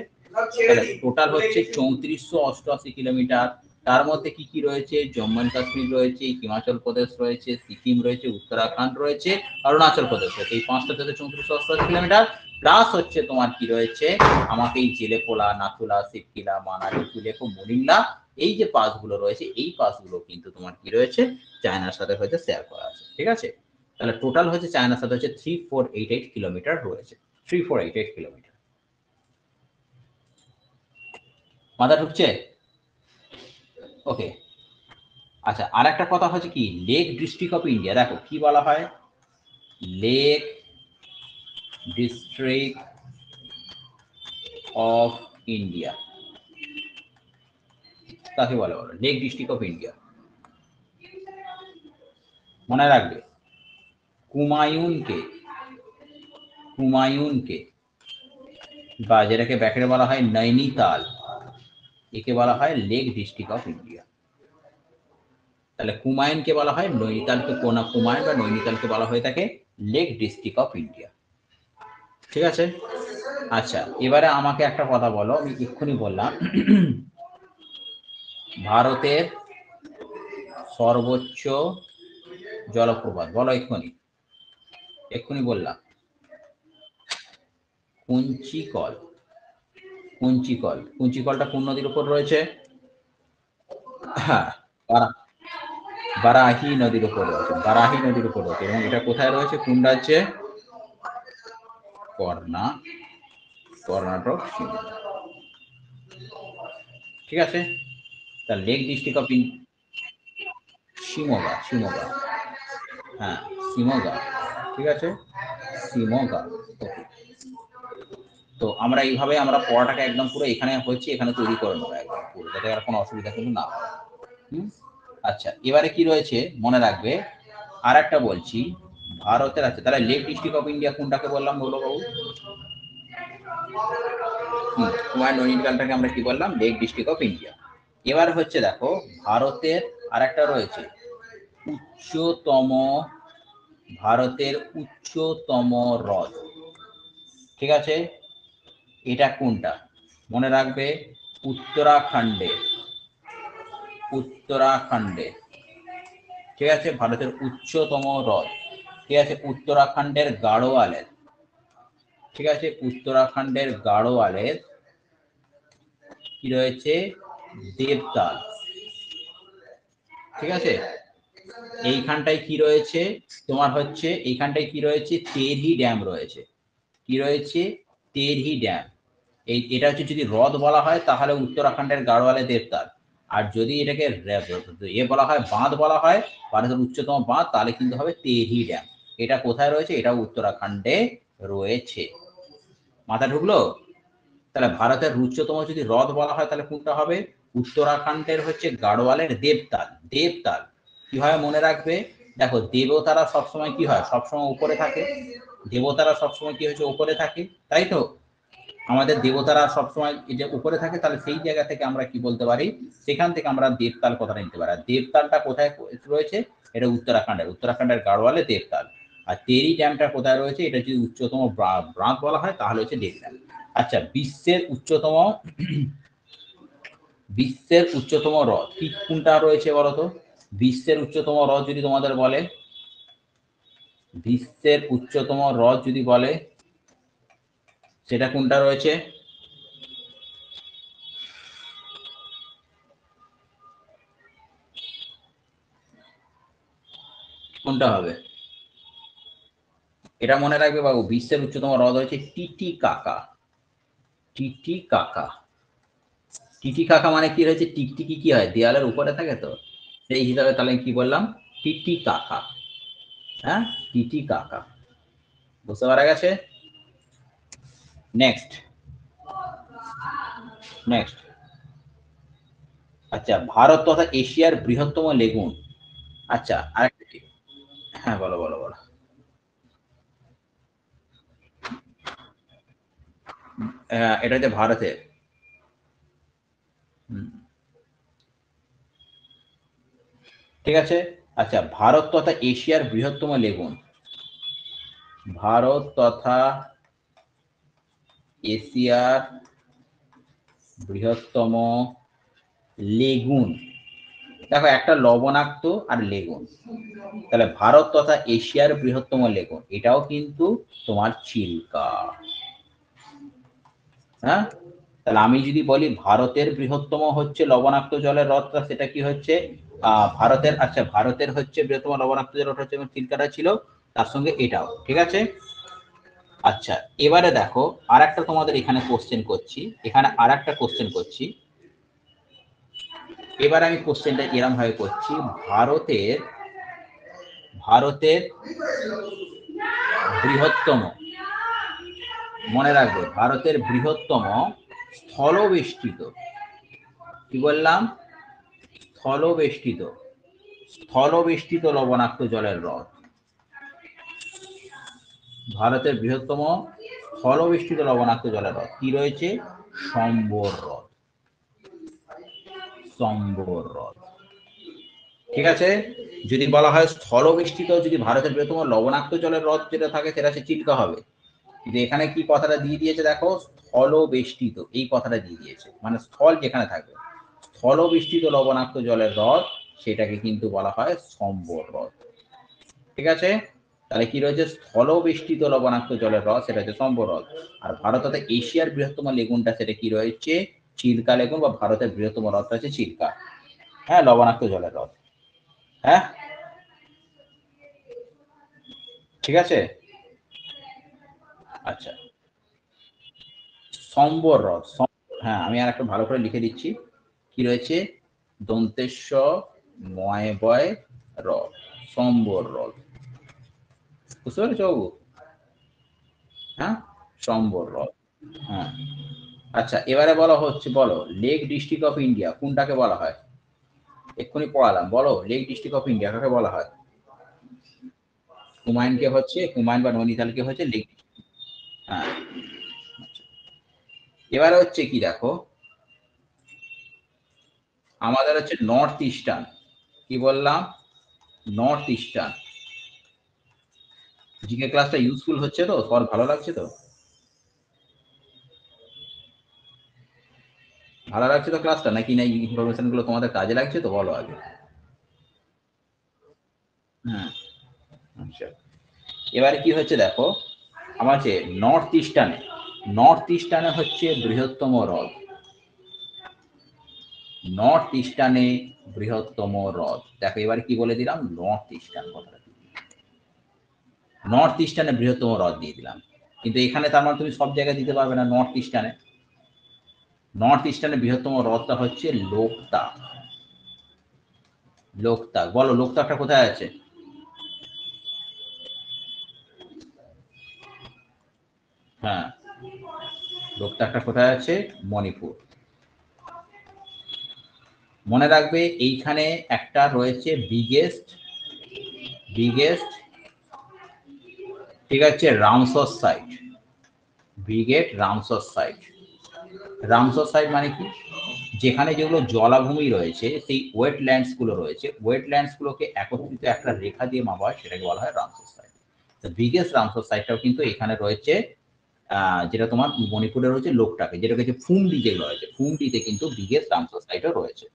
তাহলে টোটাল হচ্ছে 3488 কিলোমিটার। তার মধ্যে কি কি রয়েছে, জম্মু এন্ড কাশ্মীর রয়েছে, হিমাচল প্রদেশ রয়েছে, সিকিম রয়েছে, উত্তরাখণ্ড রয়েছে, অরুণাচল প্রদেশ রয়েছে। এই 5টা থেকে 3488 কিলোমিটার প্লাস হচ্ছে তোমার কি রয়েছে, আমাকে এই জেলেপোলা, নাথুলা, শিবকিলা, মানালি, কুলেকো, মুলিংলা, এই যে পাসগুলো রয়েছে, এই পাসগুলো কিন্তু তোমার কি রয়েছে চায়নার সাথে হয়তো শেয়ার করা আছে। ঠিক আছে, তাহলে টোটাল হচ্ছে চায়নার সাথে হচ্ছে 3488 কিলোমিটার রয়েছে, 3488 কিলোমিটার। মাথা ঢুকছে? ওকে, আচ্ছা আর একটা কথা হচ্ছে কি লেক ডিস্ট্রিক্ট অফ ইন্ডিয়া, দেখো কি বলা হয়, লেক ডিস্ট্রিক্ট অফ ইন্ডিয়া কাকে বলে, বলো লেক ডিস্ট্রিক্ট অফ ইন্ডিয়া। মনে রাখবে কুমায়ুনকে, কুমায়ুনকে বা যেটাকে ব্যাকেটে বলা হয় নৈনিতাল, একে বলা হয় লেক ডিস্ট্রিক্ট অফ ইন্ডিয়া। তাহলে কুমায়ুনকে বলা হয়, নৈনিতালকে কোনা কুমায়ুন বা নৈনিতালকে বলা হয়ে থাকে লেক ডিস্ট্রিক্ট অফ ইন্ডিয়া। ঠিক আছে, আচ্ছা এবারে আমাকে একটা কথা বলো, আমি এক্ষুনি বললাম ভারতের সর্বোচ্চ জলপ্রপাত, বলো এক্ষুনি, এক্ষুনি বললাম কুঞ্চিকল। কুঞ্চিকল, কুঞ্চিকলটা কোন নদীর উপর রয়েছে, হ্যাঁ বারাহি নদীর উপর রয়েছে, বারাহি নদীর উপর রয়েছে। এবং এটা কোথায় রয়েছে, কোন রাজ্যে, কর্ণাটক শিমোগা। ঠিক আছে, তা lake district of Shimoga, Shimoga, হ্যাঁ শিমোগা। ঠিক আছে, শিমোগা। ওকে, তো আমরা এইভাবে আমরা পড়াটাকে একদম পুরো এখানে হচ্ছে এখানে তৈরি করে নেবো একদম পুরো, যাতে আর কোনো অসুবিধা কিন্তু না হয়। আচ্ছা এবারে কি রয়েছে মনে রাখবে, আর একটা বলছি ভারতের আছে, তাহলে লেক ডিস্ট্রিক্ট অফ ইন্ডিয়া কোনটাকে বললাম বলো বাবু, কুমার নৈনিতালটাকে আমরা কি বললাম, লেক ডিস্ট্রিক্ট অফ ইন্ডিয়া। এবার হচ্ছে দেখো ভারতের আর একটা রয়েছে উচ্চতম, ভারতের উচ্চতম হ্রদ। ঠিক আছে, এটা কোনটা মনে রাখবে, উত্তরাখণ্ডে, উত্তরাখণ্ডে। ঠিক আছে, ভারতের উচ্চতম হ্রদ, ঠিক আছে উত্তরাখণ্ডের গাড়োয়ালের, ঠিক আছে উত্তরাখণ্ডের গাড়োয়ালের কি রয়েছে, দেবতাল। ঠিক আছে, এইখানটায় কি রয়েছে তোমার হচ্ছে, এইখানটায় কি রয়েছে, তেরহি ড্যাম রয়েছে। কি রয়েছে, তেরহি ড্যাম। এটা হচ্ছে যদি হ্রদ বলা হয় তাহলে উত্তরাখণ্ডের গাড়োয়ালে দেবতাল, আর যদি এটাকে বলা হয় বাঁধ বলা হয়, ভারতের উচ্চতম বাঁধ, তাহলে কিন্তু হবে তেরহি ড্যাম। এটা কোথায় রয়েছে, এটা উত্তরাখণ্ডে রয়েছে। মাথা ঢুকলো? তাহলে ভারতের উচ্চতম যদি হ্রদ বলা হয় তাহলে কোনটা হবে, উত্তরাখণ্ডের হচ্ছে গাড়োয়ালের দেবতাল। দেবতাল কিভাবে মনে রাখবে, দেখো দেবতারা সবসময় কি হয়, সবসময় উপরে থাকে, দেবতারা সবসময় কি হয়েছে উপরে থাকে, তাই তো? আমাদের দেবতারা সবসময় এই যে উপরে থাকে, তাহলে সেই জায়গা থেকে আমরা কি বলতে পারি, সেখান থেকে আমরা দেবতাল কথাটা নিতে পারি। দেবতালটা কোথায় রয়েছে, এটা উত্তরাখণ্ডের গাড়োয়ালে দেবতাল। আর তেরি ড্যামটা কোথায় রয়েছে, এটা যদি উচ্চতম ব্রাঁত বলা হয় তাহলে হচ্ছে দেব ড্যাম। আচ্ছা, বিশ্বের উচ্চতম হ্রদ কি কোনটা রয়েছে বলতো? বিশ্বের উচ্চতম হ্রদ যদি তোমাদের বলে, বিশ্বের উচ্চতম হ্রদ যদি বলে, সেটা কোনটা রয়েছে? কোনটা হবে? এটা মনে রাখবে বাবু, বিশ্বের উচ্চতম হ্রদ হচ্ছে টিটিকাকা। টিটিকাকা, টিটিকাকা মানে কি রয়েছে, টিকটিকি কি হয়, দেয়ালের উপরে থাকে, তো সেই হিসাবে তাহলে কি বললাম, টিটিকাকা। হ্যাঁ, টিটিকাকা, বুঝতে পারা গেছে? নেক্সট নেক্সট আচ্ছা, ভারত তথা এশিয়ার বৃহত্তম লেগুন। আচ্ছা আরেকটা, হ্যাঁ বলো বলো বলো। এটা হচ্ছে ভারতের। ঠিক আছে। আচ্ছা, ভারত তথা এশিয়ার বৃহত্তম লেগুন। ভারত তথা এশিয়ার বৃহত্তম লেগুন। দেখো, একটা লবণাক্ত আর লেগুন, তাহলে ভারত তথা এশিয়ার বৃহত্তম লেগুন, এটাও কিন্তু তোমার চিল্কা। হ্যাঁ, তাহলে আমি যদি বলি ভারতের বৃহত্তম হচ্ছে লবণাক্ত জলের হ্রদটা, সেটা কি হচ্ছে ভারতের, আচ্ছা ভারতের হচ্ছে বৃহত্তম লবণাক্ত জলের হ্রদ হচ্ছে, এবং চিল্কাটা ছিল তার সঙ্গে এটাও, ঠিক আছে। আচ্ছা, এবারে দেখো আর একটা তোমাদের এখানে কোশ্চেন করছি, এবার আমি কোশ্চেনটা এরম ভাবে করছি, ভারতের ভারতের বৃহত্তম, মনে রাখবে ভারতের বৃহত্তম স্থলবেষ্টিত, কি বললাম, স্থলবেষ্টিত, স্থলবেষ্টিত লবণাক্ত জলের হ্রদ। ভারতের বৃহত্তম স্থলবেষ্টিত লবণাক্ত জলের হ্রদ কি রয়েছে, সম্বর হ্রদ। সম্বর হ্রদ, ঠিক আছে। যদি বলা হয় স্থলবেষ্টিত, যদি ভারতের বৃহত্তম লবণাক্ত জলের হ্রদ যেটা থাকে সেটা হচ্ছে চিল্কা হবে, কিন্তু এখানে কি কথাটা দিয়ে দিয়েছে দেখো, স্থলবেষ্টিত, এই কথাটা দিয়ে দিয়েছে, মানে স্থল যেখানে থাকবে, স্থলবেষ্টিত লবণাক্ত জলের হ্রদ, সেটাকে কিন্তু বলা হয় সম্বর হ্রদ। ঠিক আছে, তাহলে কি রয়েছে, স্থলবেষ্টিত লবণাক্ত জলের হ্রদ সেটা হচ্ছে সম্বর হ্রদ। আর ভারত তথা এশিয়ার বৃহত্তম লেগুনটা সেটা কি রয়েছে, চিল্কা লেগুন, বা ভারতের বৃহত্তম হ্রদটা হচ্ছে চিল্কা। হ্যাঁ, লবণাক্ত জলের হ্রদ। হ্যাঁ, ঠিক আছে। আচ্ছা, সম্বর হ্রদ, হ্যাঁ আমি আর একটা ভালো করে লিখে দিচ্ছি, কি রয়েছে, দন্তেশ্ব ময় বয় র, সম্বর হ্রদ, বুঝতে পেরেছো বাবু? হ্যাঁ, সম্বর হ্রদ। হ্যাঁ, আচ্ছা এবারে বলা হচ্ছে, বলো লেক ডিস্ট্রিক্ট অফ ইন্ডিয়া কোনটাকে বলা হয়? এক্ষুনি পড়ালাম, বলো লেক ডিস্ট্রিক্ট অফ ইন্ডিয়া কাকে বলা হয়? হুমায়ুনকে হচ্ছে, হুমায়ুন বা নৈনিতালকে হচ্ছে লেক। হ্যাঁ, এবারে হচ্ছে কি দেখো, আমাদের হচ্ছে নর্থ ইস্টার্ন, কি বললাম, নর্থ ইস্টার্ন। জিকে ক্লাসটা ইউজফুল হচ্ছে তো, সবার ভালো লাগছে তো? ভালো লাগছে তো ক্লাসটা, নাকি না ইনফরমেশন গুলো তোমাদের কাজে লাগছে তো, বলো আগে। হ্যাঁ, আচ্ছা এবারে কি হচ্ছে দেখো, আমার যে নর্থ ইস্টার্নে হচ্ছে বৃহত্তম হ্রদ, নর্থ ইস্টার্নে বৃহত্তম হ্রদ, দেখো এবারে কি বলে দিলাম, নর্থ ইস্টার্ন কথাটা, নর্থ ইস্টার্নে বৃহত্তম হ্রদ দিয়ে দিলাম, কিন্তু এখানে তার মানে তুমি সব জায়গায় দিতে পারবে না নর্থ ইস্টার্নে। নর্থ ইস্টার্নে বৃহত্তম হ্রদটা হচ্ছে লোকতাক। লোকতাক, বলো লোকতাকটা কোথায় আছে? হ্যাঁ, লোকতাকটা কোথায় আছে, মণিপুর। মনে রাখবে এইখানে একটা রয়েছে বিগেস্ট বিগেস্ট, ঠিক আছে, Ramsar site, brigade Ramsar site. Ramsar site মানে কি? যেখানে যেগুলো জলাভূমি রয়েছে, সেই ওয়েটল্যান্ডস গুলো রয়েছে, ওয়েটল্যান্ডস গুলোকে একত্রিত একটা রেখা দিয়ে মাপা হয়, সেটাকে বলা হয় রামসর সাইট। তো বিগেস্ট রামসর সাইটটাও কিন্তু এখানে রয়েছে, যেটা তোমার মণিপুরে রয়েছে লোকটাকে, যেটা হচ্ছে ফুমডি, যেগুলো রয়েছে ফুমডিতে কিন্তু বিগেস্ট রামসর সাইটও রয়েছে।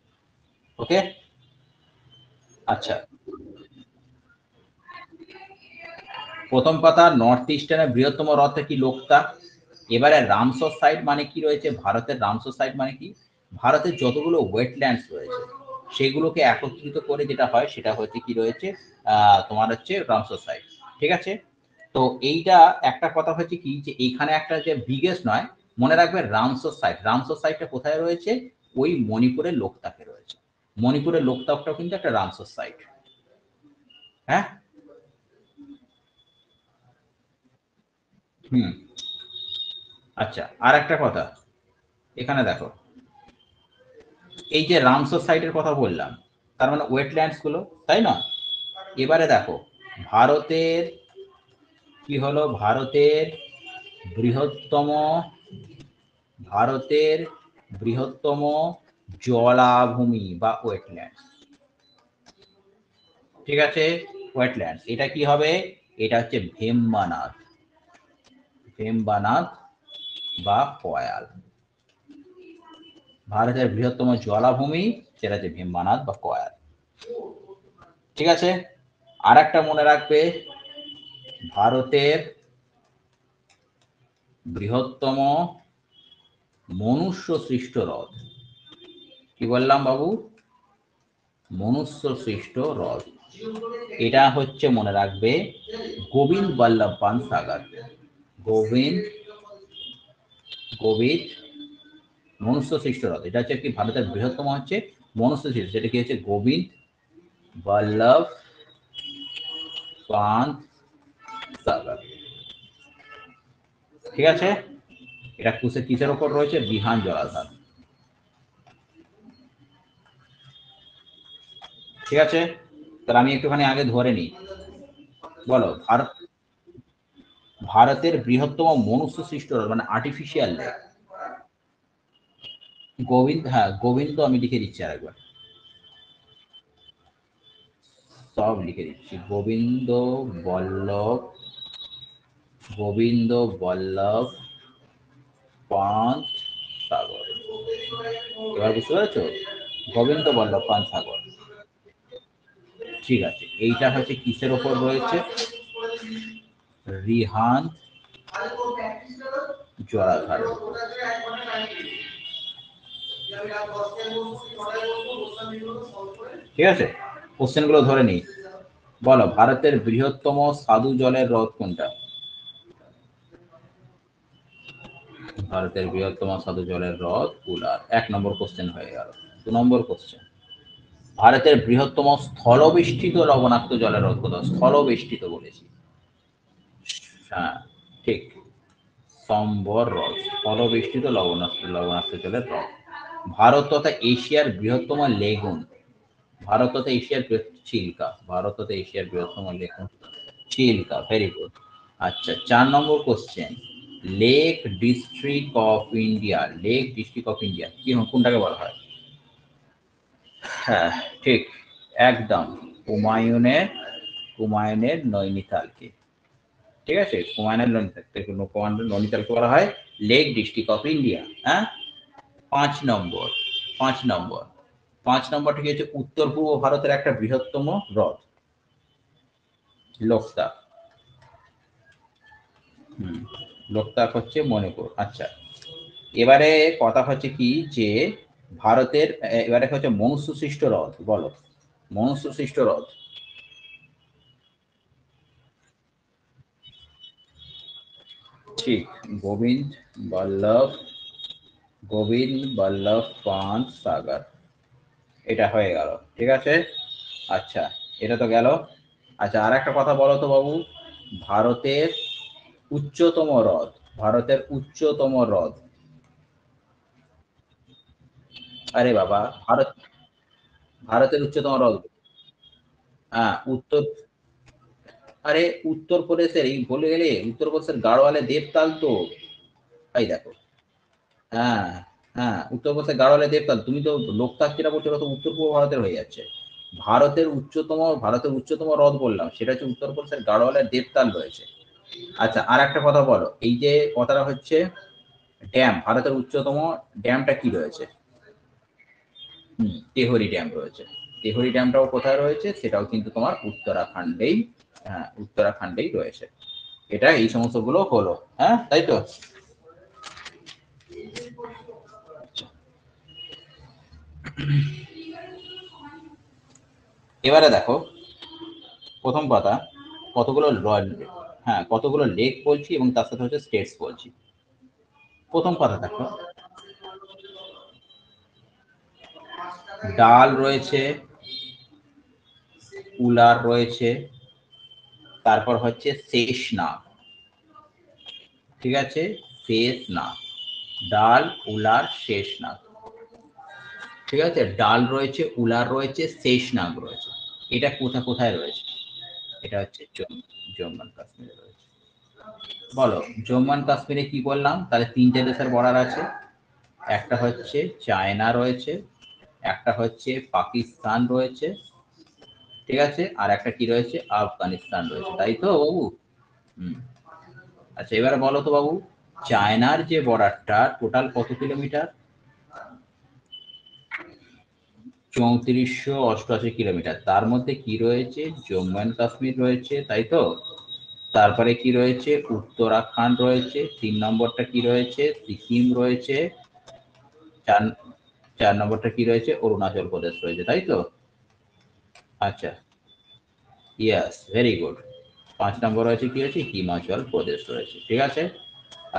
ওকে, আচ্ছা, প্রথম কথা, নর্থ ইস্টার্নের বৃহত্তম হ্রদটা কি? লোকতা। এবারে রামসর সাইট মানে কি রয়েছে? ভারতের রামসর সাইট মানে কি? ভারতের যতগুলো ওয়েটল্যান্ডস রয়েছে সেগুলোকে একত্রিত করে যেটা হয় সেটা হচ্ছে কি রয়েছে, তোমার হচ্ছে রামসর সাইট। ঠিক আছে, তো এইটা একটা কথা হচ্ছে কি, যে এইখানে একটা যে বিগেস্ট নয়, মনে রাখবে রামসর সাইট, রামসর সাইটটা কোথায় রয়েছে? ওই মণিপুরের লোকতাকে রয়েছে। মণিপুরের লোকতাকটাও কিন্তু একটা রামসর সাইট। হ্যাঁ, হুম, আচ্ছা, আর একটা কথা, এখানে দেখো, এই যে রামসর সাইটের কথা বললাম, তার মানে ওয়েটল্যান্ডস গুলো, তাই না? এবারে দেখো, ভারতের কি হলো, ভারতের বৃহত্তম, ভারতের বৃহত্তম জলাভূমি বা ওয়েটল্যান্ডস, ঠিক আছে, ওয়েটল্যান্ডস, এটা কি হবে? এটা হচ্ছে ভেম্বানাদ, ভেম্বানাদ বা কয়াল। ভারতের বৃহত্তম জলাভূমি সেটা হচ্ছে ভেম্বানাদ বা কয়াল। ঠিক আছে, আর একটা মনে রাখবে, ভারতের বৃহত্তম মনুষ্য সৃষ্ট হ্রদ, কি বললাম বাবু? মনুষ্য সৃষ্ট হ্রদ, এটা হচ্ছে মনে রাখবে গোবিন্দ বল্লভ পান্ত সাগর। গোবিন্দ, গোবিন্দ মনুষ্য সৃষ্ট হ্রদ, এটা হচ্ছে কি ভারতের বৃহত্তম হচ্ছে মনুষ্য সৃষ্ট, যেটা কি হচ্ছে গোবিন্দ বল্লভ পান্ত সাগর। ঠিক আছে, এটা কিসের ওপর রয়েছে? বিহান জলাধার। ঠিক আছে, তাহলে আমি একটুখানি আগে ধরে নিই। বলো, ভারতের বৃহত্তম মনুষ্য সৃষ্ট হ্রদ মানে আর্টিফিশিয়াল লেক। গোবিন্দ, হ্যাঁ গোবিন্দ আমি লিখে দিচ্ছি আরেকবার, সব লিখে দিচ্ছি, গোবিন্দ বল্লভ, গোবিন্দ বল্লভ পান্ত সাগর। এবার বুঝতে পেরেছো? গোবিন্দ বল্লভ পান্ত সাগর। ঠিক আছে, এইটা হচ্ছে কিসের ওপর রয়েছে? রিহান জলাধার। ঠিক আছে, কোশ্চেন গুলো ধরে নিই। বলো, ভারতের বৃহত্তম স্বাদু জলের হ্রদ কোনটা? ভারতের বৃহত্তম স্বাদু জলের হ্রদ কুলার। 1 নম্বর কোশ্চেন হয়ে গেল। 2 নম্বর কোশ্চেন, ভারতের বৃহত্তম স্থলবেষ্টিত লবণাক্ত জলের হ্রদ কোনটা? স্থলবেষ্টিত বলেছি, হ্যাঁ ঠিক, সম্বর হ্রদ, স্থলবেষ্টিত লবণাক্ত লবণাক্ত জলের হ্রদ। ভারত তথা এশিয়ার বৃহত্তম লেগুন, ভারত তথা এশিয়ার চিল্কা, ভারত তথা এশিয়ার বৃহত্তম লেগুন চিল্কা। Very good. আচ্ছা, 4 number question, lake district of India, lake district of India কি, কোনটাকে বলা হয়? হ্যাঁ ঠিক, একদম, হুমায়ুনের, হুমায়ুনের নৈনিতালকে। ঠিক আছে, হুমায়ুনের নৈনিতালকে, হুমায়ুনের নৈনিতালকে বলা হয় লেক ডিস্ট্রিক্ট অফ ইন্ডিয়া। হ্যাঁ, 5 নম্বর, 5 নম্বর, 5 নম্বরটি হচ্ছে উত্তর পূর্ব ভারতের একটা বৃহত্তম হ্রদ, লোকতাক। হুম, লোকতাক হচ্ছে মণিপুর। আচ্ছা, এবারে কথা হচ্ছে কি, যে ভারতের এবারে হচ্ছে মনুষ্য সৃষ্ট হ্রদ, বলো মনুষ্য সৃষ্ট হ্রদ। ঠিক, গোবিন্দ বল্লভ, গোবিন্দ বল্লভ পান্ত সাগর, এটা হয়ে গেল। ঠিক আছে, আচ্ছা, এটা তো গেল। আচ্ছা, আর একটা কথা বলো তো বাবু, ভারতের উচ্চতম হ্রদ, ভারতের উচ্চতম হ্রদ। আরে বাবা, ভারতের উচ্চতম হ্রদ, হ্যাঁ উত্তর, আরে উত্তরপ্রদেশের, এই বলে গেলে উত্তরপ্রদেশের গাড়োয়ালে দেবতাল তো, এই দেখো। হ্যাঁ, হ্যাঁ, উত্তরপ্রদেশের গাড়োয়ালে দেবতাল। তুমি তো লোকতাক যেটা বলছো ওটা তো উত্তর পূর্ব ভারতের হয়ে যাচ্ছে। ভারতের উচ্চতম হ্রদ বললাম, সেটা হচ্ছে উত্তরপ্রদেশের গাড়োয়ালে দেবতাল রয়েছে। আচ্ছা, আর একটা কথা বলো, এই যে কথাটা হচ্ছে ড্যাম, ভারতের উচ্চতম ড্যামটা কি রয়েছে? তেহরি ড্যাম রয়েছে। তেহরি ড্যামটাও কোথায় রয়েছে? সেটাও কিন্তু তোমার উত্তরাখণ্ডেই, হ্যাঁ, উত্তরাখণ্ডেই রয়েছে। এটা এই সমস্ত গুলো হলো, হ্যাঁ, তাই তো। আচ্ছা, এবারে দেখো প্রথম কথা, কতগুলো হ্যাঁ, কতগুলো লেক বলছি এবং তার সাথে হচ্ছে স্টেটস বলছি। প্রথম কথা দেখো, ডাল রয়েছে, উলার রয়েছে, তারপর হচ্ছে শেষনাগ। ঠিক আছে, শেষনাগ, ডাল, উলার, শেষনাগ। ঠিক আছে, ডাল রয়েছে, উলার রয়েছে, শেষনাগ রয়েছে। এটা কোথায় কোথায় রয়েছে? এটা হচ্ছে জম্মু অ্যান্ড কাশ্মীরে রয়েছে। বলো, জম্মু অ্যান্ড কাশ্মীরে কি বললাম? তাহলে তিনটে দেশের বর্ডার আছে। একটা হচ্ছে চায়না রয়েছে, একটা হচ্ছে পাকিস্তান রয়েছে, ঠিক আছে, আর একটা কি রয়েছে? আফগানিস্তান রয়েছে, তাই তো বাবু? হুম। আচ্ছা, এবারে বলো তো বাবু, চায়নার যে বর্ডারটা টোটাল কত কিলোমিটার? 3488 কিলোমিটার। তার মধ্যে কি রয়েছে? জম্মু অ্যান্ড কাশ্মীর রয়েছে, তাই তো। তারপরে কি রয়েছে? উত্তরাখণ্ড রয়েছে। 3 নম্বরটা কি রয়েছে? সিকিম রয়েছে। চার চার নম্বরটা কি রয়েছে? অরুণাচল প্রদেশ রয়েছে, তাই তো। আচ্ছা, ইয়াস, ভেরি গুড। 5 নম্বর রয়েছে কি রয়েছে? হিমাচল প্রদেশ রয়েছে, ঠিক আছে।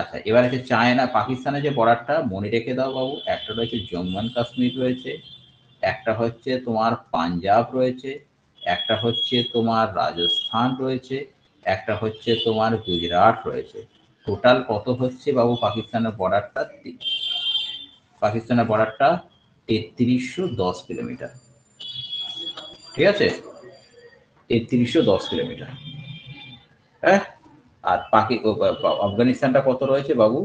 আচ্ছা, এবার আছে চায়না পাকিস্তানের যে বর্ডারটা, মনে রেখে দাও বাবু, একটা রয়েছে জম্মু অ্যান্ড কাশ্মীর রয়েছে, একটা হচ্ছে তোমার পাঞ্জাব রয়েছে, একটা হচ্ছে তোমার রাজস্থান রয়েছে, একটা হচ্ছে তোমার গুজরাট রয়েছে। টোটাল কত হচ্ছে বাবু পাকিস্তানের বর্ডারটা? পাকিস্তানের বর্ডারটা 3310 কিলোমিটার। ঠিক আছে, 3310 কিলোমিটার। হ্যাঁ, আর আফগানিস্তানটা কত রয়েছে বাবু?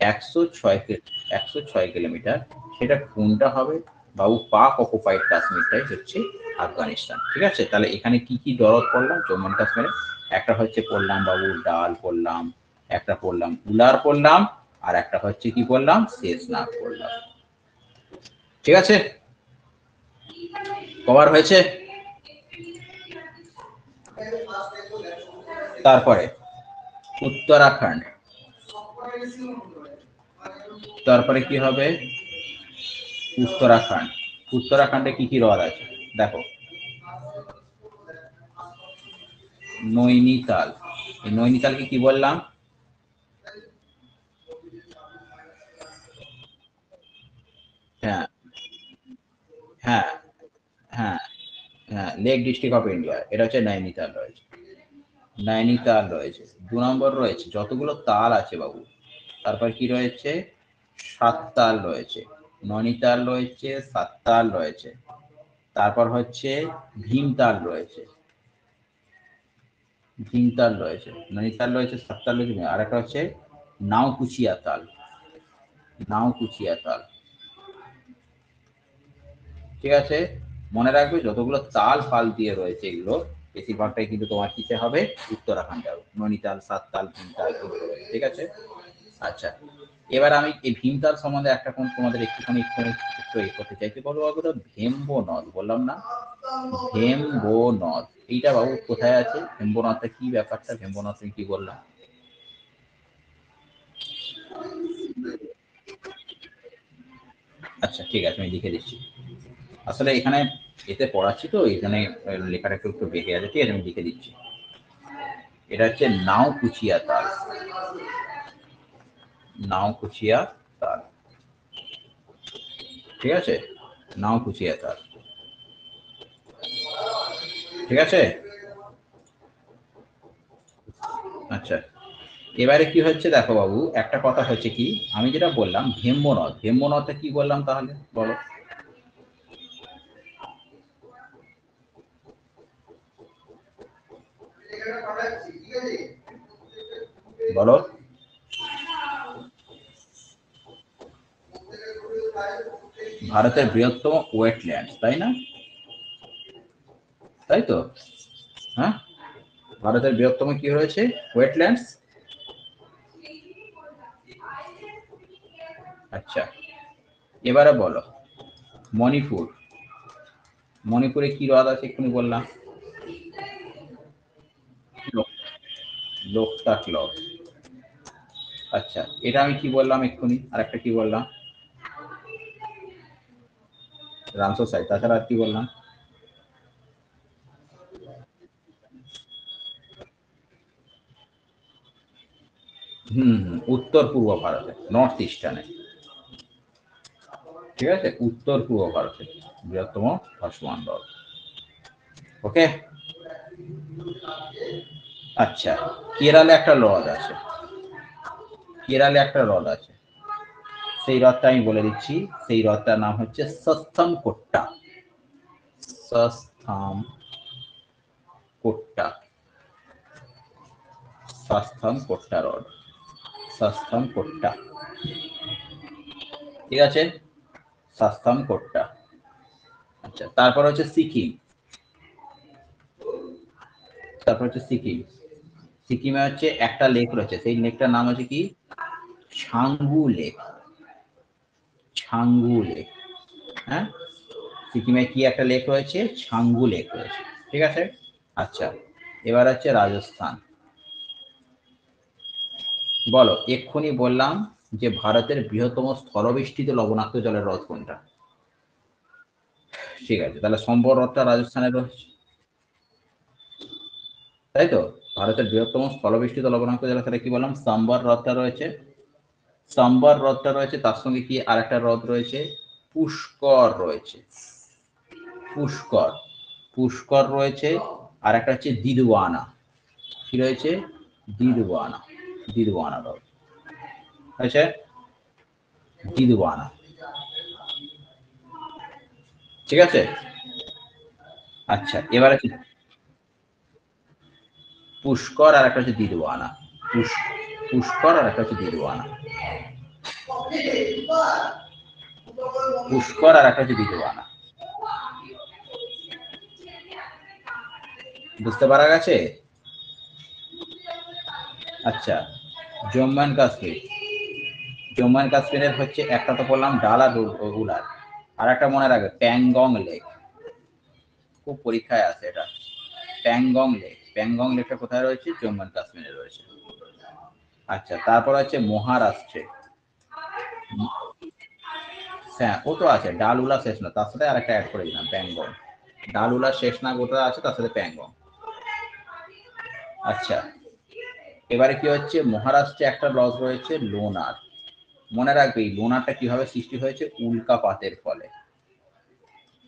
106, 106 কিলোমিটার। সেটা কোনটা হবে বাবু? পাক অকুপাইড কাশ্মীরটাই হচ্ছে আফগানিস্তান। ঠিক আছে, তাহলে এখানে কি কি দরদ পড়লাম জম্মু অ্যান্ড কাশ্মীরে? একটা হচ্ছে পড়লাম বাবু ডাল পড়লাম, একটা পড়লাম উলার পড়লাম, আর একটা হচ্ছে কি পড়লাম? শেষনাগ পড়লাম। ঠিক আছে, কভার হয়েছে। তারপরে উত্তরাখণ্ড, তারপরে কি হবে? উত্তরাখণ্ড, উত্তরাখণ্ডে কি কি হ্রদ আছে দেখো? নৈনিতাল। এই নৈনিতালকে কি বললাম? হ্যাঁ, হ্যাঁ, হ্যাঁ, হ্যাঁ, লেক ডিস্ট্রিক্ট অফ ইন্ডিয়া, এটা হচ্ছে নৈনিতাল রয়েছে। নৈনিতাল রয়েছে। 2 নম্বর রয়েছে যতগুলো তাল আছে বাবু, তারপর কি রয়েছে? সাততাল রয়েছে, নৈনিতাল রয়েছে, সাততাল রয়েছে, তারপর হচ্ছে ভীমতাল রয়েছে, ভীমতাল রয়েছে, নৈনিতাল রয়েছে, সাততাল রয়েছে, আর একটা হচ্ছে নাওকুচিয়া তাল, নাওকুচিয়া তাল। ঠিক আছে, মনে রাখবে যতগুলো তাল ফাল দিয়ে রয়েছে এগুলো বেশিরভাগটাই কিন্তু তোমার কিসে হবে? উত্তরাখণ্ডে হবে। নৈনিতাল, সাততাল, ভীমতাল এগুলো রয়েছে, ঠিক আছে। আচ্ছা, এবার আমি এই ভীমতাল সম্বন্ধে একটা কোন তোমাদের একটু করতে চাইছি। বলো বাবু, ভেম্বো নদ বললাম না? ভেম্বো নদ, এইটা বাবু কোথায় আছে? ভেম্বো নদটা কি ব্যাপারটা? ভেম্বো নদ তুমি কি বললাম? আচ্ছা, ঠিক আছে, আমি লিখে দিচ্ছি। আসলে এখানে এতে পড়াচ্ছি তো, এখানে লেখাটা একটু একটু বেঁকে আছে। ঠিক আছে, আমি লিখে দিচ্ছি। এটা হচ্ছে নাওকুচিয়া তাল, নাওকুচিয়া তাল। ঠিক আছে, নাওকুচিয়া তাল। ঠিক আছে। আচ্ছা, এবারে কি হচ্ছে দেখো বাবু, একটা কথা হচ্ছে কি, আমি যেটা বললাম ভেম্বো নদ, ভেম্বো নদটা কি বললাম তাহলে বলো? বলো। ভারতের বৃহত্তম ওয়েটল্যান্ড, তাই না? তাই তো? হ্যাঁ, ভারতের বৃহত্তম কি রয়েছে? ওয়েটল্যান্ডস। আচ্ছা, এবারে বলো মণিপুর। মণিপুরে কি হ্রদ আছে এক্ষুনি বললাম? লোকটাক হ্রদ। আচ্ছা, এটা আমি কি বললাম এক্ষুনি? আর একটা কি বললাম? রামসার। তাছাড়া আর কি বললাম? উত্তর পূর্ব ভারতে, নর্থ ইস্টার্নে। ঠিক আছে, উত্তর পূর্ব ভারতে বৃহত্তম ভাসমান হ্রদ। ওকে। আচ্ছা, কেরালে একটা হ্রদ আছে। কেরালে একটা হ্রদ আছে, সেই হ্রদটা আমি বলে দিচ্ছি। সেই হ্রদটার নাম হচ্ছে সস্থম কোট্টা। সস্থম কোট্টা। সস্থম কোট্টা হ্রদ। সস্থম কোট্টা। ঠিক আছে, সস্থম কোট্টা। আচ্ছা, তারপর হচ্ছে সিকিম। তারপর হচ্ছে সিকিম। সিকিমে হচ্ছে একটা লেক রয়েছে, সেই লেকটার নাম হচ্ছে কি? ছাঙ্গু লেক। ছাঙ্গু লেক। হ্যাঁ, সিকিমে কি একটা লেক রয়েছে? ছাঙ্গু লেক রয়েছে। ঠিক আছে। আচ্ছা, এবার হচ্ছে রাজস্থান। বলো, এক্ষুনি বললাম যে ভারতের বৃহত্তম স্থলবেষ্টিত লবণাক্ত জলের হ্রদ কোনটা? ঠিক আছে, তাহলে সম্বর হ্রদটা রাজস্থানের রয়েছে, তাই তো? ভারতের বৃহত্তম স্থলবেষ্টিত লবণাক্ত জলের সাথে কি বললাম? সম্বর হ্রদটা রয়েছে। সম্বর হ্রদটা রয়েছে, তার সঙ্গে কি আরেকটা হ্রদ রয়েছে? পুষ্কর রয়েছে। পুষ্কর। পুষ্কর রয়েছে। আর একটা হচ্ছে দিদওয়ানা। কি রয়েছে? দিদওয়ানা। দিদওয়ানা হ্রদ হয়েছে। দিদওয়ানা। ঠিক আছে। আচ্ছা, এবার হচ্ছে পুষ্কর আর একটা হচ্ছে দিদওয়ানা। পুষ্কর আর একটা হচ্ছে দিদওয়ানা। পুষ্কর আর একটা হচ্ছে দিদওয়ানা। বুঝতে পারা গেছে? আচ্ছা, জম্মু অ্যান্ড কাশ্মীর। জম্মু অ্যান্ড কাশ্মীরের হচ্ছে একটা তো বললাম ডাল আর উলার, আর একটা মনে রাখবে প্যাংগং লেক। খুব পরীক্ষায় আছে এটা। প্যাংগং লেক। প্যাংগং লেকটা কোথায় রয়েছে? জম্মু অ্যান্ড কাশ্মীরে রয়েছে। আচ্ছা, তারপর হচ্ছে মহারাষ্ট্রে। হ্যাঁ, ও তো আছে, ডাল উলা শেষ না, তার সাথে আরেকটা অ্যাড করে দিলাম, প্যাংগং। ডাল উলা শেষ না গোটা আছে, তার সাথে প্যাংগং। আচ্ছা, এবারে কি হচ্ছে? মহারাষ্ট্রে একটা হ্রদ রয়েছে লোনার। মনে রাখবে এই লোনারটা কিভাবে সৃষ্টি হয়েছে? উল্কাপাতের ফলে।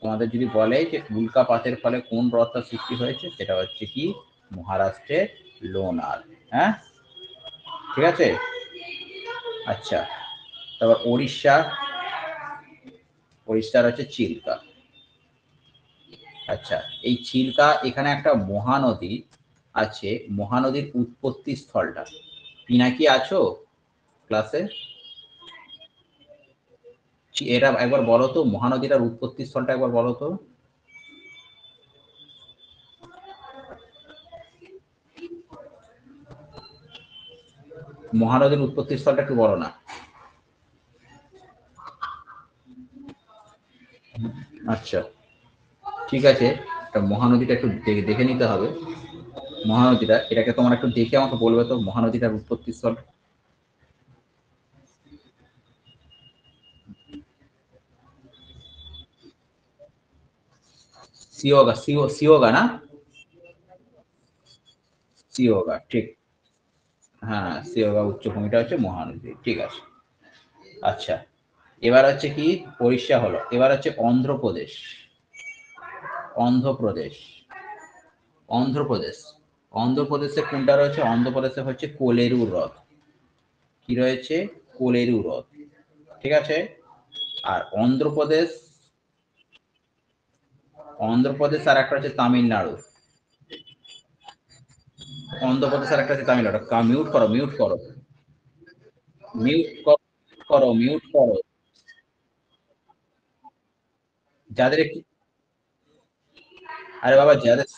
তোমাদের যদি বলে যে উল্কাপাতের ফলে কোন হ্রদটা সৃষ্টি হয়েছে, সেটা হচ্ছে কি? মহারাষ্ট্রের লোনার। হ্যাঁ, ঠিক আছে। আচ্ছা, তারপর ওড়িশা। ওড়িশার হচ্ছে চিল্কা। আচ্ছা, এই চিল্কা, এখানে একটা মহানদী আছে। মহানদীর উৎপত্তি স্থলটা পিনাকি আছো ক্লাসে? এটা একবার বলো তো, মহানদীটার উৎপত্তি স্থলটা একবার বলো তো। মহানদীর উৎপত্তি স্থলটা একটু বলো না। আচ্ছা, ঠিক আছে। মহানদীটা একটু দেখে নিতে হবে। মহানদীটা, এটাকে তোমার একটু দেখে আমাকে বলবে তো মহানদীটার উৎপত্তি স্থল। সিওগা। সিওগা না? সিওগা, ঠিক। হ্যাঁ, সিওগা উচ্চভূমিটা হচ্ছে মহানদী, ঠিক আছে। আচ্ছা, এবার হচ্ছে কি? ওড়িশা হলো, এবার হচ্ছে অন্ধ্রপ্রদেশ। অন্ধ্রপ্রদেশ। অন্ধ্রপ্রদেশ। অন্ধ্রপ্রদেশে কোনটা রয়েছে? অন্ধ্রপ্রদেশে হচ্ছে কোলেরু হ্রদ। কি রয়েছে? কোলেরু হ্রদ। ঠিক আছে। আর অন্ধ্রপ্রদেশ। অন্ধ্রপ্রদেশ আর একটা হচ্ছে তামিলনাড়ু। অন্ধ্রপ্রদেশ আর একটা আছে তামিলনাড়ু। মিউট করো, মিউট করো, মিউট করো, মিউট করো। যাদের একটু, আরে বাবা, যাদের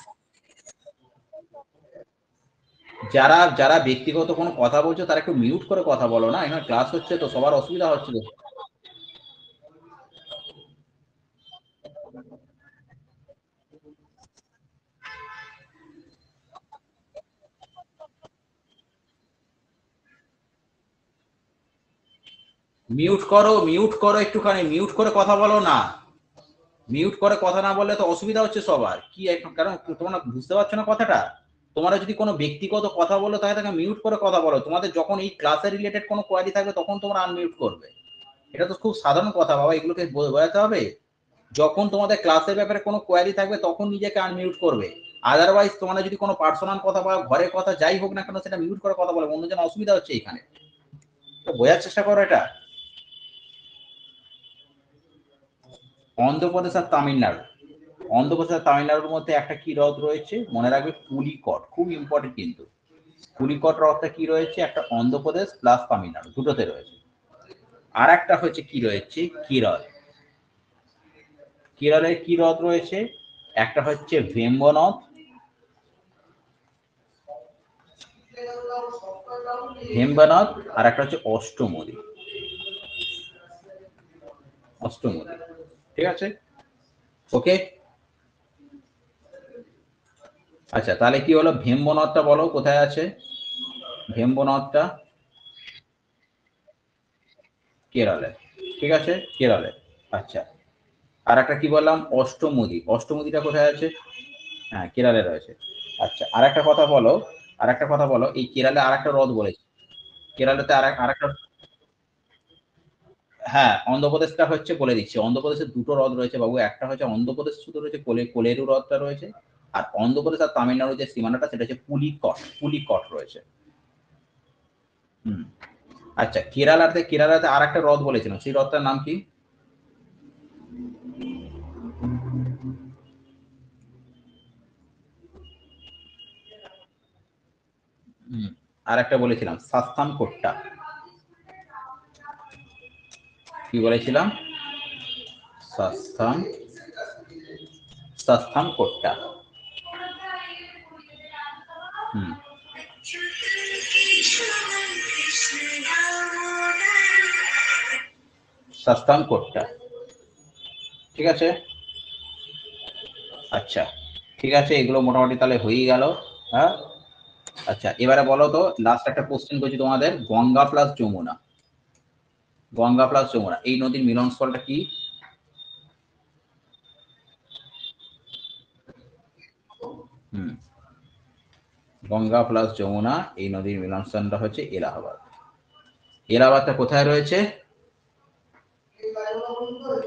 যারা যারা ব্যক্তিগত কোনো কথা বলছো তারা একটু মিউট করে কথা বলো না, এখানে ক্লাস হচ্ছে তো, সবার অসুবিধা হচ্ছে তো। মিউট করো, মিউট করো, একটুখানি মিউট করে কথা বলো না। মিউট করে কথা না বললে তো অসুবিধা হচ্ছে সবার, কি কারণ তোমরা বুঝতে পারছো না কথাটা। তোমরা যদি কোনো ব্যক্তিগত কথা বলো তাহলে তাকে মিউট করে কথা বলো, তোমাদের যখন এই ক্লাসের রিলেটেড কোনো কোয়ারি থাকবে তখন তোমরা আনমিউট করবে। এটা তো খুব সাধারণ কথা বাবা, এগুলোকে বোঝাতে হবে। যখন তোমাদের ক্লাসের ব্যাপারে কোনো কোয়ারি থাকবে তখন নিজেকে আনমিউট করবে। আদারওয়াইজ তোমরা যদি কোনো পার্সোনাল কথা বা ঘরের কথা যাই হোক না কেন সেটা মিউট করে কথা বলে, অন্যজন অসুবিধা হচ্ছে এখানে। তো বোঝার চেষ্টা করো এটা। অন্ধ্রপ্রদেশ আর তামিলনাড়ু, অন্ধ্রপ্রদেশ আর তামিলনাড়ুর মধ্যে একটা কি হ্রদ রয়েছে মনে রাখবে, পুলিকট, খুব ইম্পর্টেন্ট কিন্তু। পুলিকট হ্রদটা কি রয়েছে, একটা অন্ধ্রপ্রদেশ প্লাস তামিলনাড়ু দুটোতে রয়েছে। আর একটা হচ্ছে কি রয়েছে, কেরল। কেরলের কি হ্রদ রয়েছে, একটা হচ্ছে ভেম্বনদ, হেমবানাথ, আর একটা হচ্ছে অষ্টমদী, অষ্টমদী। ঠিক আছে, ওকে। আচ্ছা তাহলে কি হলো, ভেম্বনদটা বলো কোথায় আছে, ভেম্বনদটা কেরলে, ঠিক আছে, কেরলে। আচ্ছা, আর একটা কি বললাম, অষ্টমদী, অষ্টমদীটা কোথায় আছে, হ্যাঁ কেরলে রয়েছে। আচ্ছা আর একটা কথা বলো, আর একটা কথা বলো, এই কেরলে আর একটা হ্রদ বলেছি, কেরলেতে আর একটা, হ্যাঁ অন্ধ্রপ্রদেশটা হচ্ছে বলে দিচ্ছি, অন্ধ্রপ্রদেশে দুটো হ্রদ রয়েছে বাবু, একটা হচ্ছে অন্ধ্রপ্রদেশ শুধু রয়েছে কোলেরু হ্রদটা রয়েছে, আর অন্ধ্রপ্রদেশ আর তামিলনাড়ুর যে সীমানাটা সেটা হচ্ছে পুলিকট, পুলিকট রয়েছে। হুম। আচ্ছা কেরালাতে, কেরালাতে আর একটা হ্রদ বলেছিলাম, সেই হ্রদটার নাম কি? হুম, আর একটা বলেছিলাম সাস্তান কোট্টা, কি বলেছিলাম, সাস্তান, সাস্তান কোট্টা। হুম, সাস্তান কোট্টা, ঠিক আছে। আচ্ছা ঠিক আছে, এগুলো মোটামুটি তাহলে হয়েই গেল। হ্যাঁ, আচ্ছা এবারে বলো তো, লাস্ট একটা কোশ্চেন করছি তোমাদের, গঙ্গা প্লাস যমুনা, গঙ্গা প্লাস যমুনা এই নদীর মিলনস্থলটা কি? হুম, গঙ্গা প্লাস যমুনা এই নদীর মিলনস্থলটা হচ্ছে এলাহাবাদ। এলাহাবাদটা কোথায় রয়েছে?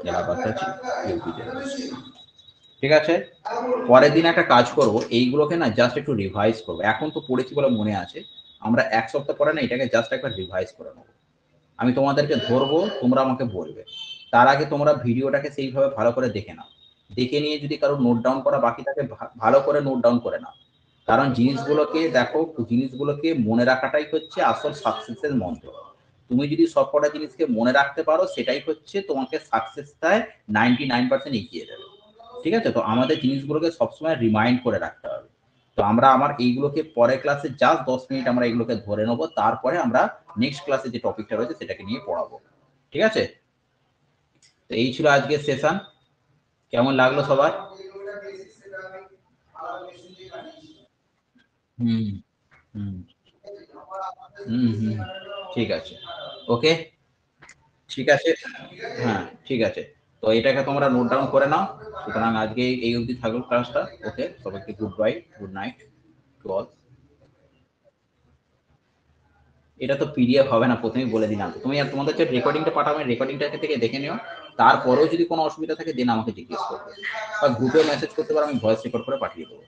এলাহাবাদটা হচ্ছে ইউপিতে রয়েছে। ঠিক আছে, পরের দিন একটা কাজ করব, এইগুলোকে না জাস্ট একটু রিভাইজ করবো, এখন তো পড়েছি বলে মনে আছে, আমরা এক সপ্তাহ পরে না এটাকে জাস্ট একবার রিভাইজ করে নেবো। আমি তোমাদেরকে ধরবো, তোমরা আমাকে বলবে। তার আগে তোমরা ভিডিওটাকে সেইভাবে ভালো করে দেখে নাও, দেখে নিয়ে যদি কারো নোট ডাউন করা বাকি থাকে ভালো করে নোট ডাউন করে নাও। কারণ জিনিসগুলোকে দেখো, জিনিসগুলোকে মনে রাখাটাই হচ্ছে আসল সাকসেসের মন্ত্র। তুমি যদি সবকটা জিনিসকে মনে রাখতে পারো সেটাই হচ্ছে তোমাকে সাকসেসটায় 99% এগিয়ে দেবে। ঠিক আছে, তো আমাদের জিনিসগুলোকে সবসময় রিমাইন্ড করে রাখতে হবে। তো আমরা আমার এইগুলোকে পরের ক্লাসে জাস্ট 10 মিনিট আমরা এগুলোকে ধরে নেবো, তারপরে আমরা নেক্সট ক্লাসে যে টপিকটা রয়েছে সেটাকে নিয়ে পড়াবো। ঠিক আছে, তো এই ছিল আজকের সেশন, কেমন লাগলো সবার? হুম হুম হুম হুম, ঠিক আছে, ওকে, ঠিক আছে, হ্যাঁ ঠিক আছে। তো এটাকে তোমরা নোট ডাউন করে নাও। সুতরাং আজকে এই অবধি থাকলো ক্লাসটা, ওকে, সবাইকে good bye, good night to all. এটা তো পিডিএফ হবে না, প্রথমেই বলে দিলাম, তুমি আর তোমাদের যে রেকর্ডিংটা পাঠাবে রেকর্ডিংটা থেকে দেখে নিও, তারপরেও যদি কোনো অসুবিধা থাকে দেন আমাকে জিজ্ঞেস করবে, বা গ্রুপে মেসেজ করতে পারো, আমি ভয়েস রেকর্ড করে পাঠিয়ে দেবো।